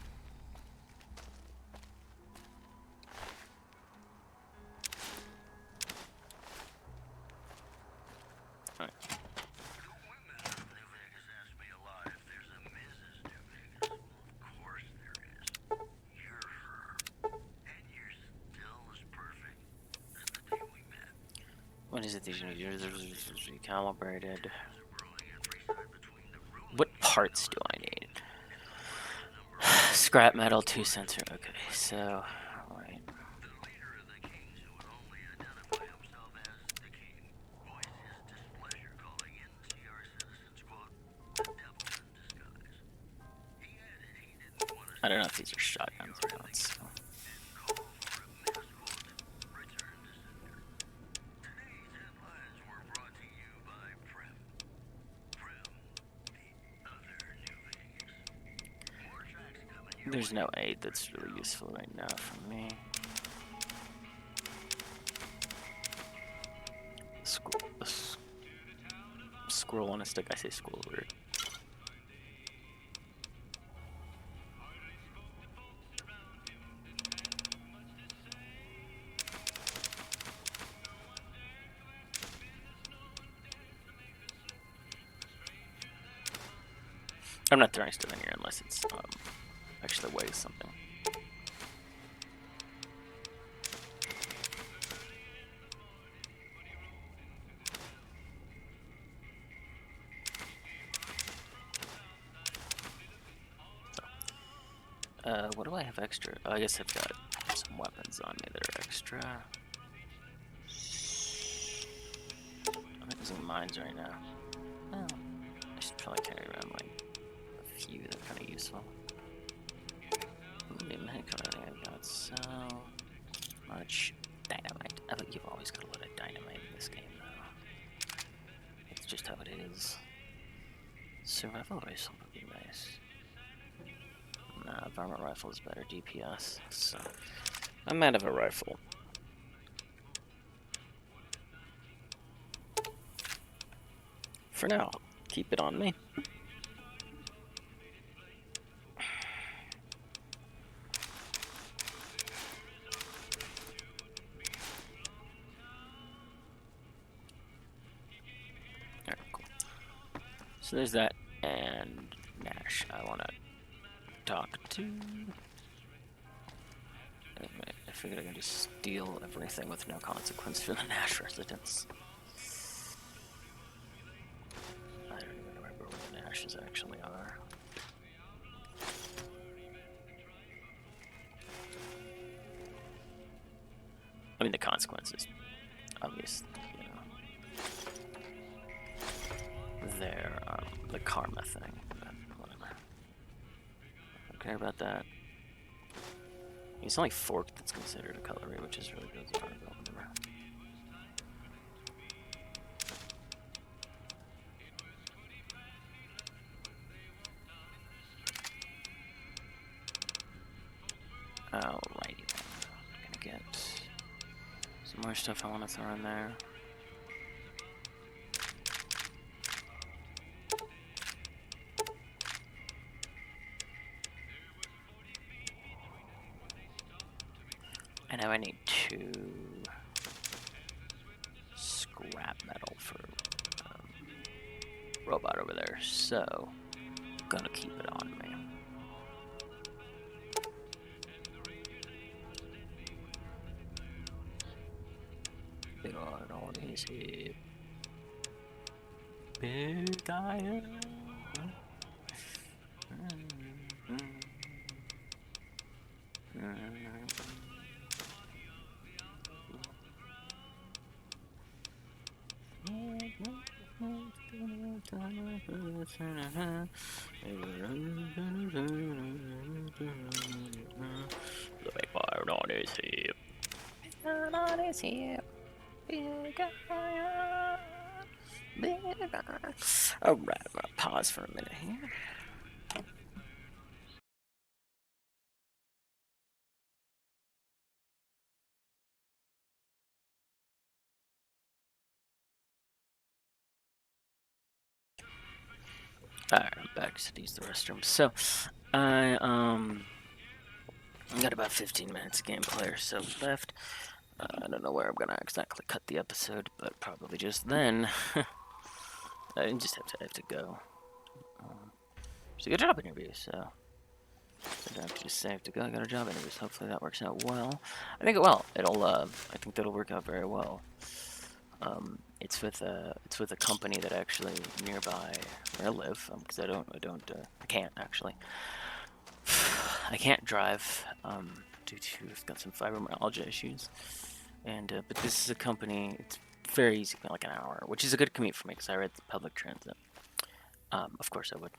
Alright. What is it these recalibrated? What parts do I need? Scrap metal, 2 sensor. Okay, so alright. I don't know if these are shotguns or not. So. There's no aid that's really useful right now for me. Squirrel on a stick. I say squirrel weird. I'm not throwing stuff in here unless it's actually weighs something. What do I have extra? Oh, I guess I've got some weapons on me that are extra. I'm using mines right now. Oh, I should probably carry around like a few that are kind of useful. I've got so much dynamite. I think you've always got a lot of dynamite in this game, though. It's just how it is. Survival rifle would be nice. Nah, varmint rifle is better DPS, so I'm out of a rifle. For now, keep it on me. Alright, cool. So there's that, and Nash. I want to talk to... I figured I could just steal everything with no consequence for the Nash residents. I don't even remember where the Nashes actually are. I mean, the consequences, obvious, you know. They're the karma thing, but whatever. I don't care about that. It's only forked that's considered a cutlery, which is really bizarre, but whatever. Alrighty then. I'm gonna get some more stuff I want to throw in there. I know I need 2 scrap metal for robot over there, so I'm gonna keep it on me. Big on his hip. Big iron. The big bird on his hip. On his hip. Big guy. Big guy. Alright, I'm gonna pause for a minute here. Alright, I'm back to use the restroom. So, I got about 15 minutes of gameplay or so left. I don't know where I'm gonna exactly cut the episode, but probably just then. I just have to go. It's a good job interview, so I have to just say I have to go. I got a job interview, so hopefully that works out well. I think it will. I think that'll work out very well. It's with a company that actually nearby where I live, because I can't actually. I can't drive due to I've got some fibromyalgia issues, and but this is a company. It's very easy, like an hour, which is a good commute for me because I ride the public transit. Of course I would,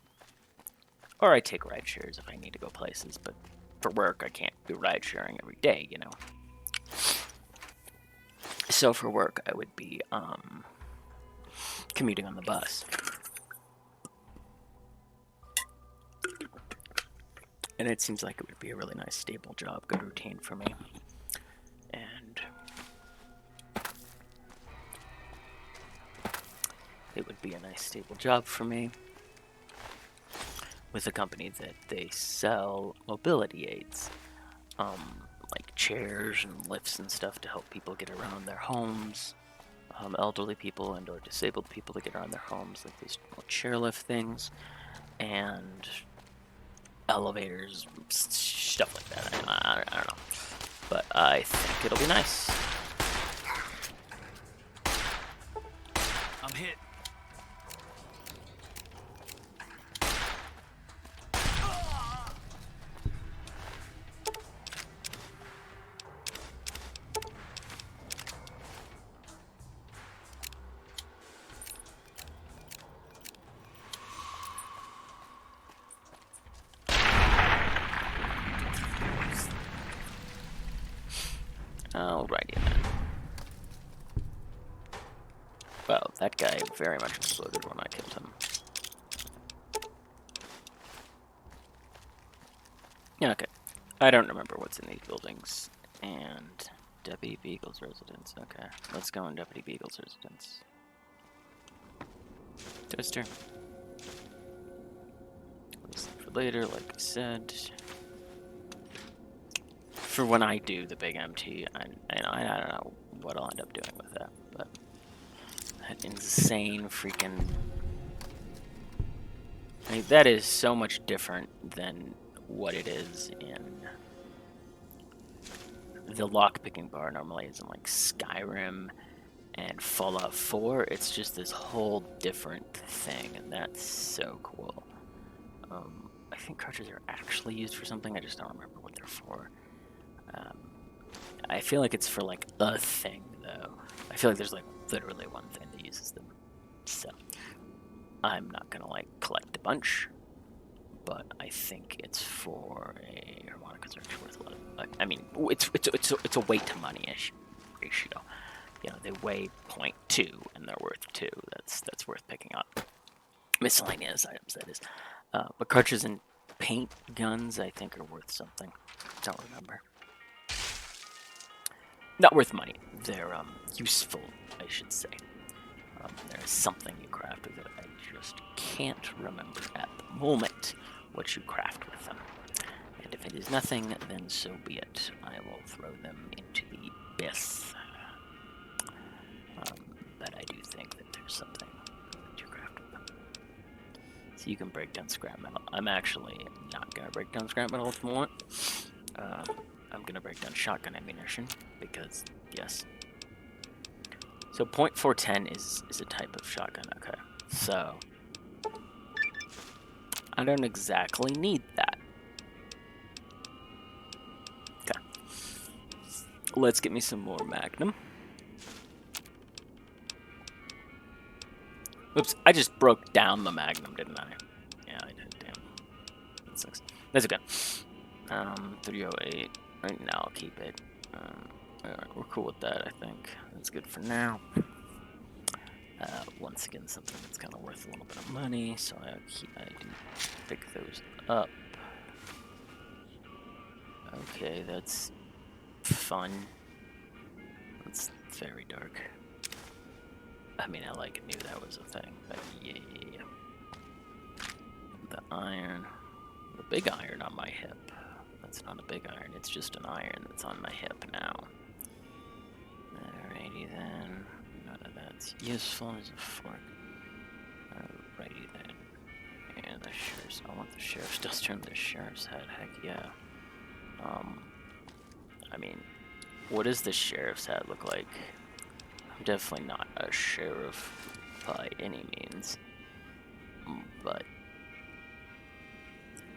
or I take ride shares if I need to go places. But for work, I can't do ride sharing every day, you know. So for work, I would be commuting on the bus. And it seems like it would be a really nice, stable job, good routine for me. And it would be a nice, stable job for me with a company that they sell mobility aids, like chairs and lifts and stuff to help people get around their homes, elderly people and or disabled people to get around their homes, like these little chairlift things, and elevators, stuff like that. I don't know, but I think it'll be nice. I'm hit. Alrighty then. Well, that guy very much exploded when I killed him. Yeah, okay. I don't remember what's in these buildings. And Deputy Beagle's residence. Okay, let's go in Deputy Beagle's residence. Toaster. For later, like I said. For when I do the big MT, I don't know what I'll end up doing with that, but that insane freaking... I mean, that is so much different than what it is in the lockpicking bar normally is in like Skyrim and Fallout 4. It's just this whole different thing, and that's so cool. I think cartridges are actually used for something, I just don't remember what they're for. I feel like it's for like a thing though. I feel like there's like literally one thing that uses them. So I'm not gonna like collect a bunch, but I think it's for a harmonicas are actually worth a lot. I mean, it's a weight to money ratio. You know, they weigh 0.2 and they're worth 2. That's worth picking up. Miscellaneous items, that is. But cartridges and paint guns, I think, are worth something. Don't remember. Not worth money. They're useful, I should say. There's something you craft with it. I just can't remember at the moment what you craft with them. And if it is nothing, then so be it. I will throw them into the abyss. But I do think that there's something that you craft with them. So you can break down scrap metal. I'm actually not going to break down scrap metal at the moment. I'm going to break down shotgun ammunition, because, yes. So .410 is a type of shotgun, okay. So, I don't exactly need that. Okay. Let's get me some more Magnum. Oops, I just broke down the Magnum, didn't I? Yeah, I did, damn. That sucks. That's okay. 308. Right now, I'll keep it. Alright, we're cool with that, I think. That's good for now. Once again, something that's kind of worth a little bit of money, so I do pick those up. Okay, that's fun. That's very dark. I mean, I knew that was a thing, but yeah. The iron. The big iron on my hip. That's not a big iron, it's just an iron that's on my hip now. Alrighty then. None of that's useful as a fork. Alrighty then. And the sheriff's. I want the sheriff's duster and the sheriff's hat. Heck yeah. I mean, what does the sheriff's hat look like? I'm definitely not a sheriff by any means. But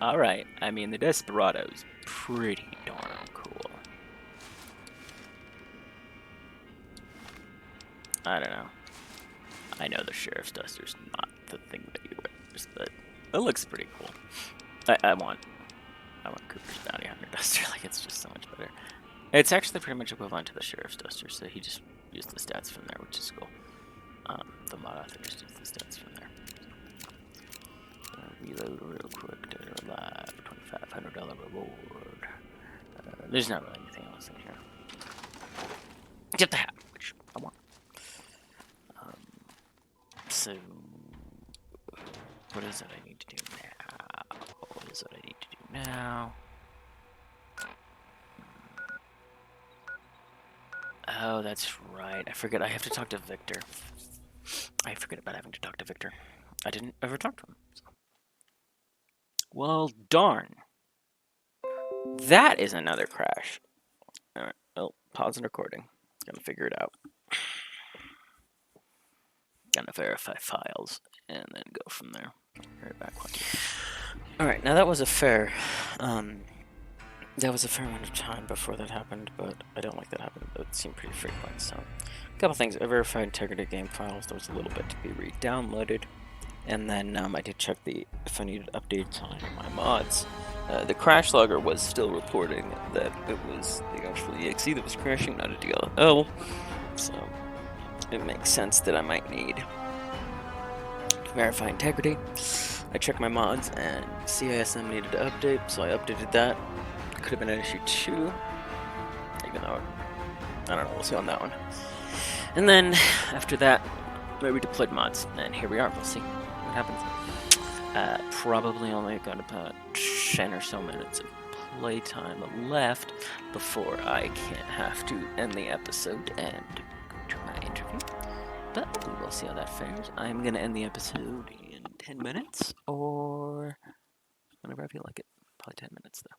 alright, I mean, the Desperado's pretty darn cool. I don't know. I know the sheriff's duster's not the thing that he wears, but it looks pretty cool. I want Cooper's Bounty Hunter duster, like it's just so much better. It's actually pretty much equivalent to the sheriff's duster, so he just used the stats from there, which is cool. The mod author just used the stats from there. Reload real quick to live. $2,500 reward. There's not really anything else in here. Get the hat, which I want. So, what is it I need to do now? What is it I need to do now? Oh, that's right. I forget. I have to talk to Victor. I forget about having to talk to Victor. I didn't ever talk to him. So. Well, darn. That is another crash. Alright, well, pause the recording. Gonna figure it out. Gonna verify files, and then go from there. Right back. Alright, now that was a fair, amount of time before that happened, but I don't like that happened. It seemed pretty frequent, so. A couple things. I verified integrity game files. There was a little bit to be re-downloaded. And then I did check if I needed updates on my mods. The crash logger was still reporting that it was the actual EXE that was crashing, not a DLL. So it makes sense that I might need to verify integrity. I checked my mods and CISM needed to update, so I updated that. Could have been an issue too, even though I don't know, we'll see on that one. And then after that, I redeployed mods, and here we are. We'll see what happens. Probably only got about 10 or so minutes of playtime left before I can't have to end the episode and go to my interview. But we will see how that fares. I'm going to end the episode in 10 minutes, or whenever I feel like it. Probably 10 minutes, though.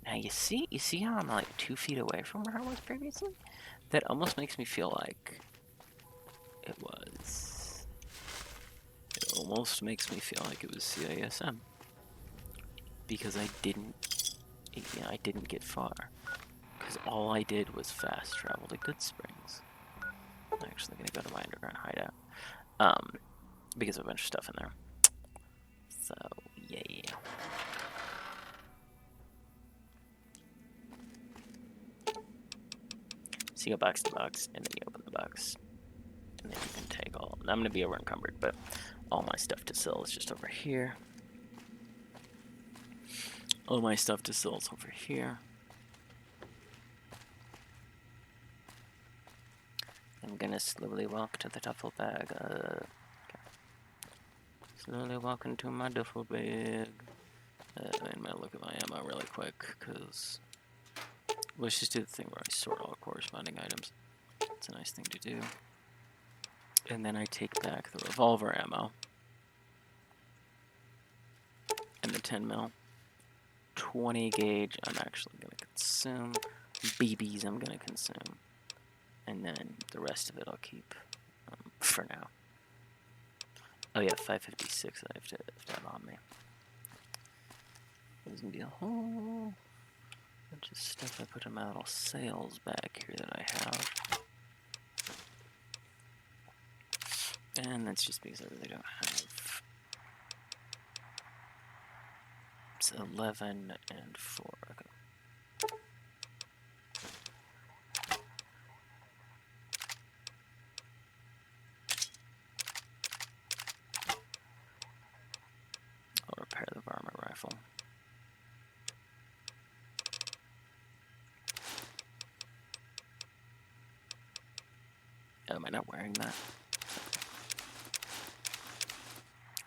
Now, you see how I'm like 2 feet away from where I was previously? That almost makes me feel like it was... It almost makes me feel like it was CISM. Because I didn't get far. Because all I did was fast travel to Good Springs. I'm actually going to go to my underground hideout. Because of a bunch of stuff in there. So, yeah. So you go box to box, and then you open the box. And then you can take all... I'm going to be over encumbered, but all my stuff to sell is just over here. All my stuff to sell is over here. I'm going to slowly walk to the duffel bag. Okay. Slowly walk into my duffel bag. I'm going to look at my ammo really quick, because... Let's just do the thing where I sort all corresponding items. It's a nice thing to do. And then I take back the revolver ammo. And the 10 mil. 20 gauge I'm actually going to consume. BBs I'm going to consume. And then the rest of it I'll keep for now. Oh yeah, 556 I have to have on me. Doesn't be a whole bunch of stuff I put in my little sales bag here that I have. And that's just because I really don't have. It's 11 and 4. Okay. I'll repair the varmint rifle. Oh, am I not wearing that?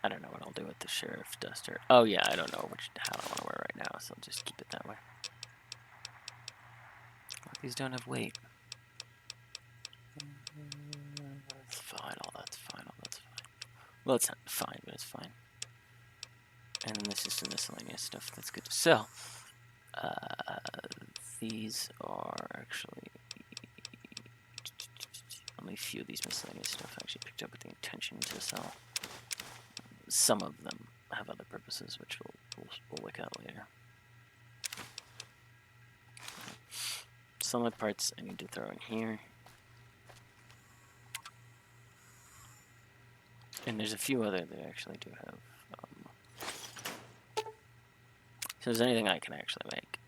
I don't know what I'll do with the sheriff duster. Oh yeah, I don't know which hat I want to wear right now, so I'll just keep it that way. These don't have weight. That's fine, all that's fine, all that's fine. Well, it's not fine, but it's fine. And then this is some miscellaneous stuff that's good to sell. These are actually only a few of these miscellaneous stuff I actually picked up with the intention to sell. Some of them have other purposes, which we'll look at later. Some of the parts I need to throw in here. And there's a few other that I actually do have. So there's anything I can actually make.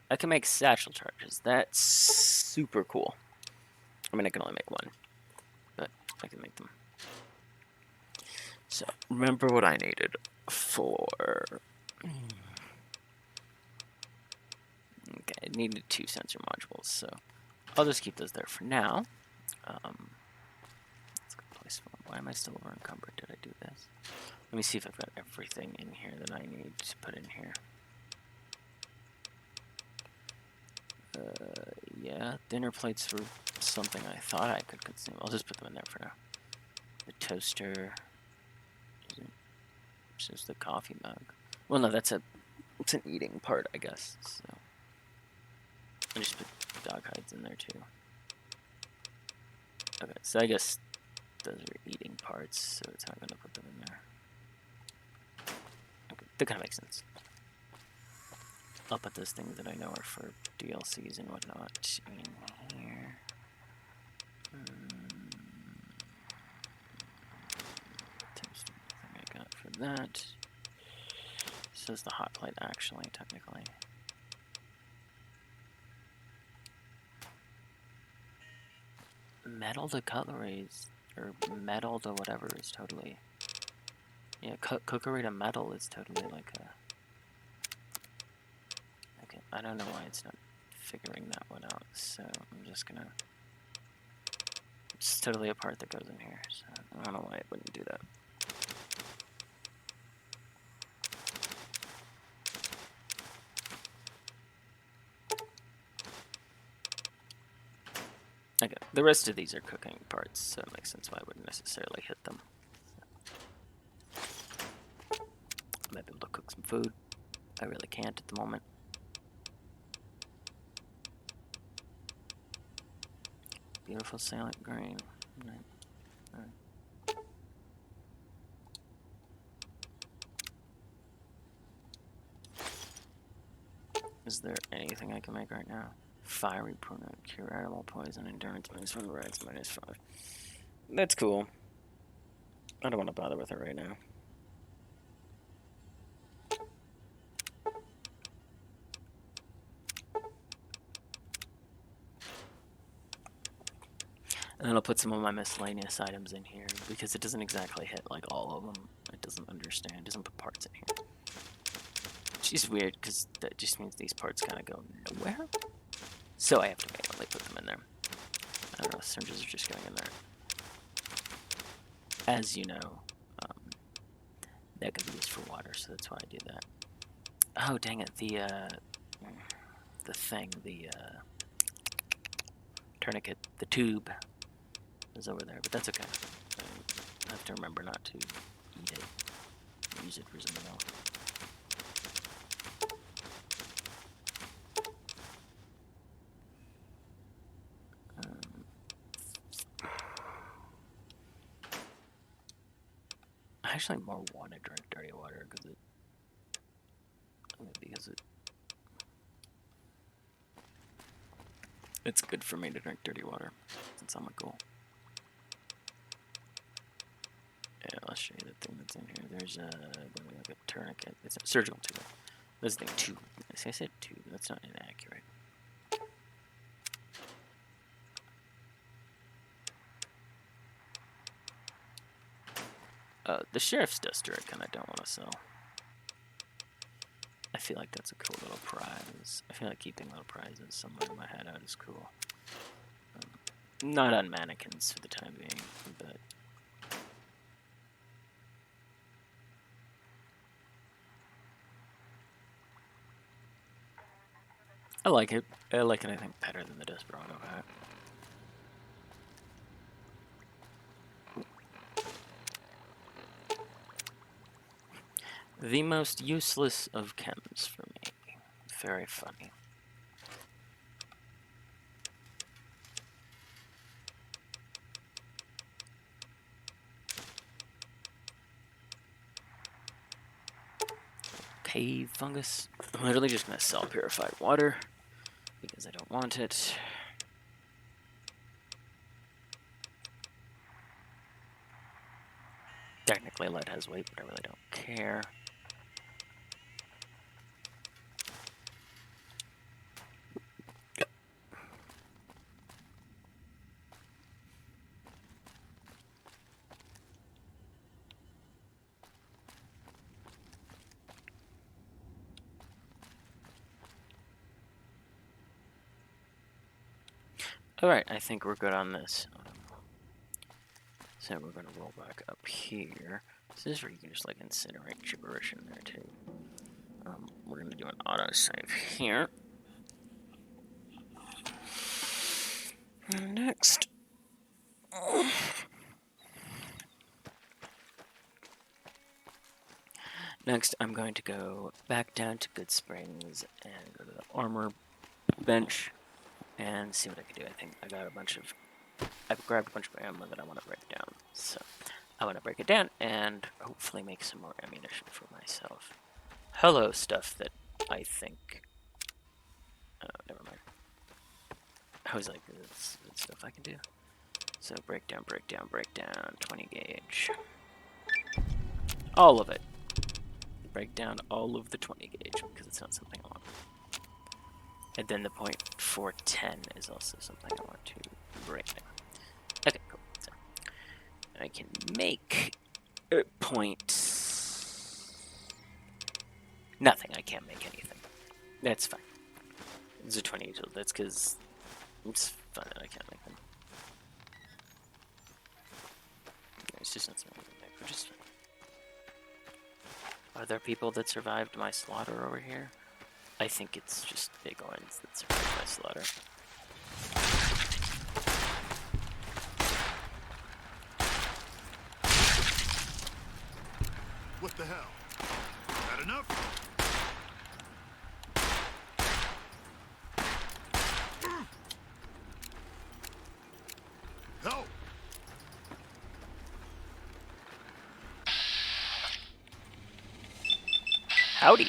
I can make satchel charges. That's super cool. I mean, I can only make one, but I can make them. So remember what I needed for. Okay, I needed 2 sensor modules, so I'll just keep those there for now. Let's go place one. Why am I still over encumbered? Did I do this? Let me see if I've got everything in here that I need to put in here. Yeah, dinner plates were something I thought I could consume. I'll just put them in there for now. The toaster. It's just the coffee mug. Well, no, it's an eating part, I guess. So I just put dog hides in there too. Okay, so I guess those are eating parts, so it's not gonna put them in there. Okay, that kind of makes sense. I'll put those things that I know are for DLCs and whatnot in here. Toaster, I think I got for that. This is the hot plate, actually, technically. Metal to cutlery or metal to whatever is totally. Yeah, cookery to metal is totally like a. Okay, I don't know why it's not figuring that one out, so I'm just gonna. It's totally a part that goes in here, so I don't know why it wouldn't do that. Okay, the rest of these are cooking parts, so it makes sense why I wouldn't necessarily hit them. I might be able to cook some food. I really can't at the moment. Beautiful salad green. Right. Is there anything I can make right now? Fiery prunette, cure animal poison, endurance -1, reds -5. That's cool. I don't want to bother with it right now. And then I'll put some of my miscellaneous items in here because it doesn't exactly hit like all of them. It doesn't understand. It doesn't put parts in here. Which is weird because that just means these parts kind of go nowhere. So I have to manually put them in there. I don't know, syringes are just going in there. As you know, that can be used for water, so that's why I do that. Oh, dang it, the tourniquet, the tube is over there, but that's okay. I have to remember not to eat it. Use it for something else. I actually more want to drink dirty water because it's good for me to drink dirty water since I'm a ghoul. Yeah, I'll show you the thing that's in here. There's like a tourniquet. It's a surgical tool. This thing 2. See, I said 2. That's not inaccurate. The sheriff's duster I kind of don't want to sell. I feel like that's a cool little prize. I feel like keeping little prizes somewhere in my hideout is cool. Not on mannequins for the time being, but... I like it. I like it, I think, better than the Desperado hat. The most useless of chems for me. Very funny. Cave fungus. I'm literally just gonna sell purified water because I don't want it. Technically, lead has weight, but I really don't care. Alright, I think we're good on this. So we're going to roll back up here. This is where you can just like incinerate gibberish in there too. We're going to do an autosave here. And next. Next, I'm going to go back down to Good Springs and go to the armor bench and see what I can do. I think I got I've grabbed a bunch of ammo that I want to break down. So I want to break it down and hopefully make some more ammunition for myself. Hello, stuff that I think... Oh, never mind. I was like, that's stuff I can do. So break down, 20 gauge. All of it. Break down all of the 20 gauge because it's not something I want. And then the .410 is also something I want to break down. Okay, cool. So I can make a nothing. I can't make anything. That's fine. It's a 20 tool. That's because it's fun that I can't make them. It's just not something I can make, which is fine. Are there people that survived my slaughter over here? I think it's just big ones that survived my slaughter. What the hell? That enough? Help! Howdy.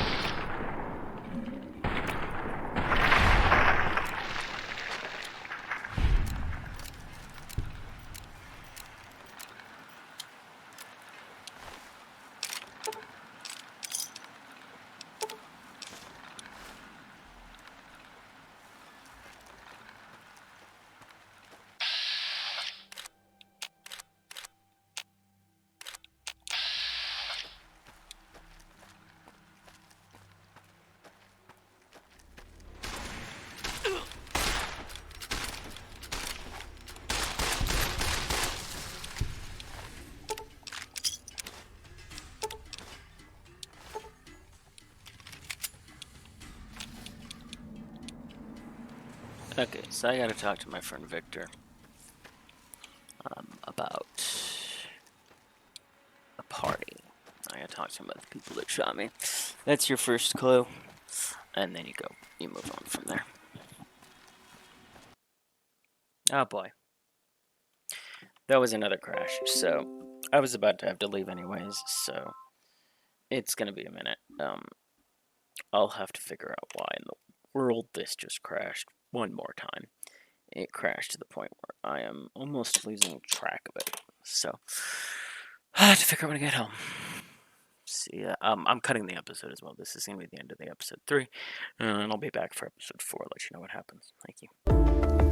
Okay, so I gotta talk to my friend Victor about a party. I gotta talk to him about the people that shot me. That's your first clue, and then you move on from there. Oh boy. That was another crash, so I was about to have to leave anyways, so it's gonna be a minute. I'll have to figure out why in the world this just crashed one more time. It crashed to the point where I am almost losing track of it. So to figure out when to get home. See, I'm cutting the episode as well. This is going to be the end of the episode 3, and I'll be back for episode 4. Let you know what happens. Thank you.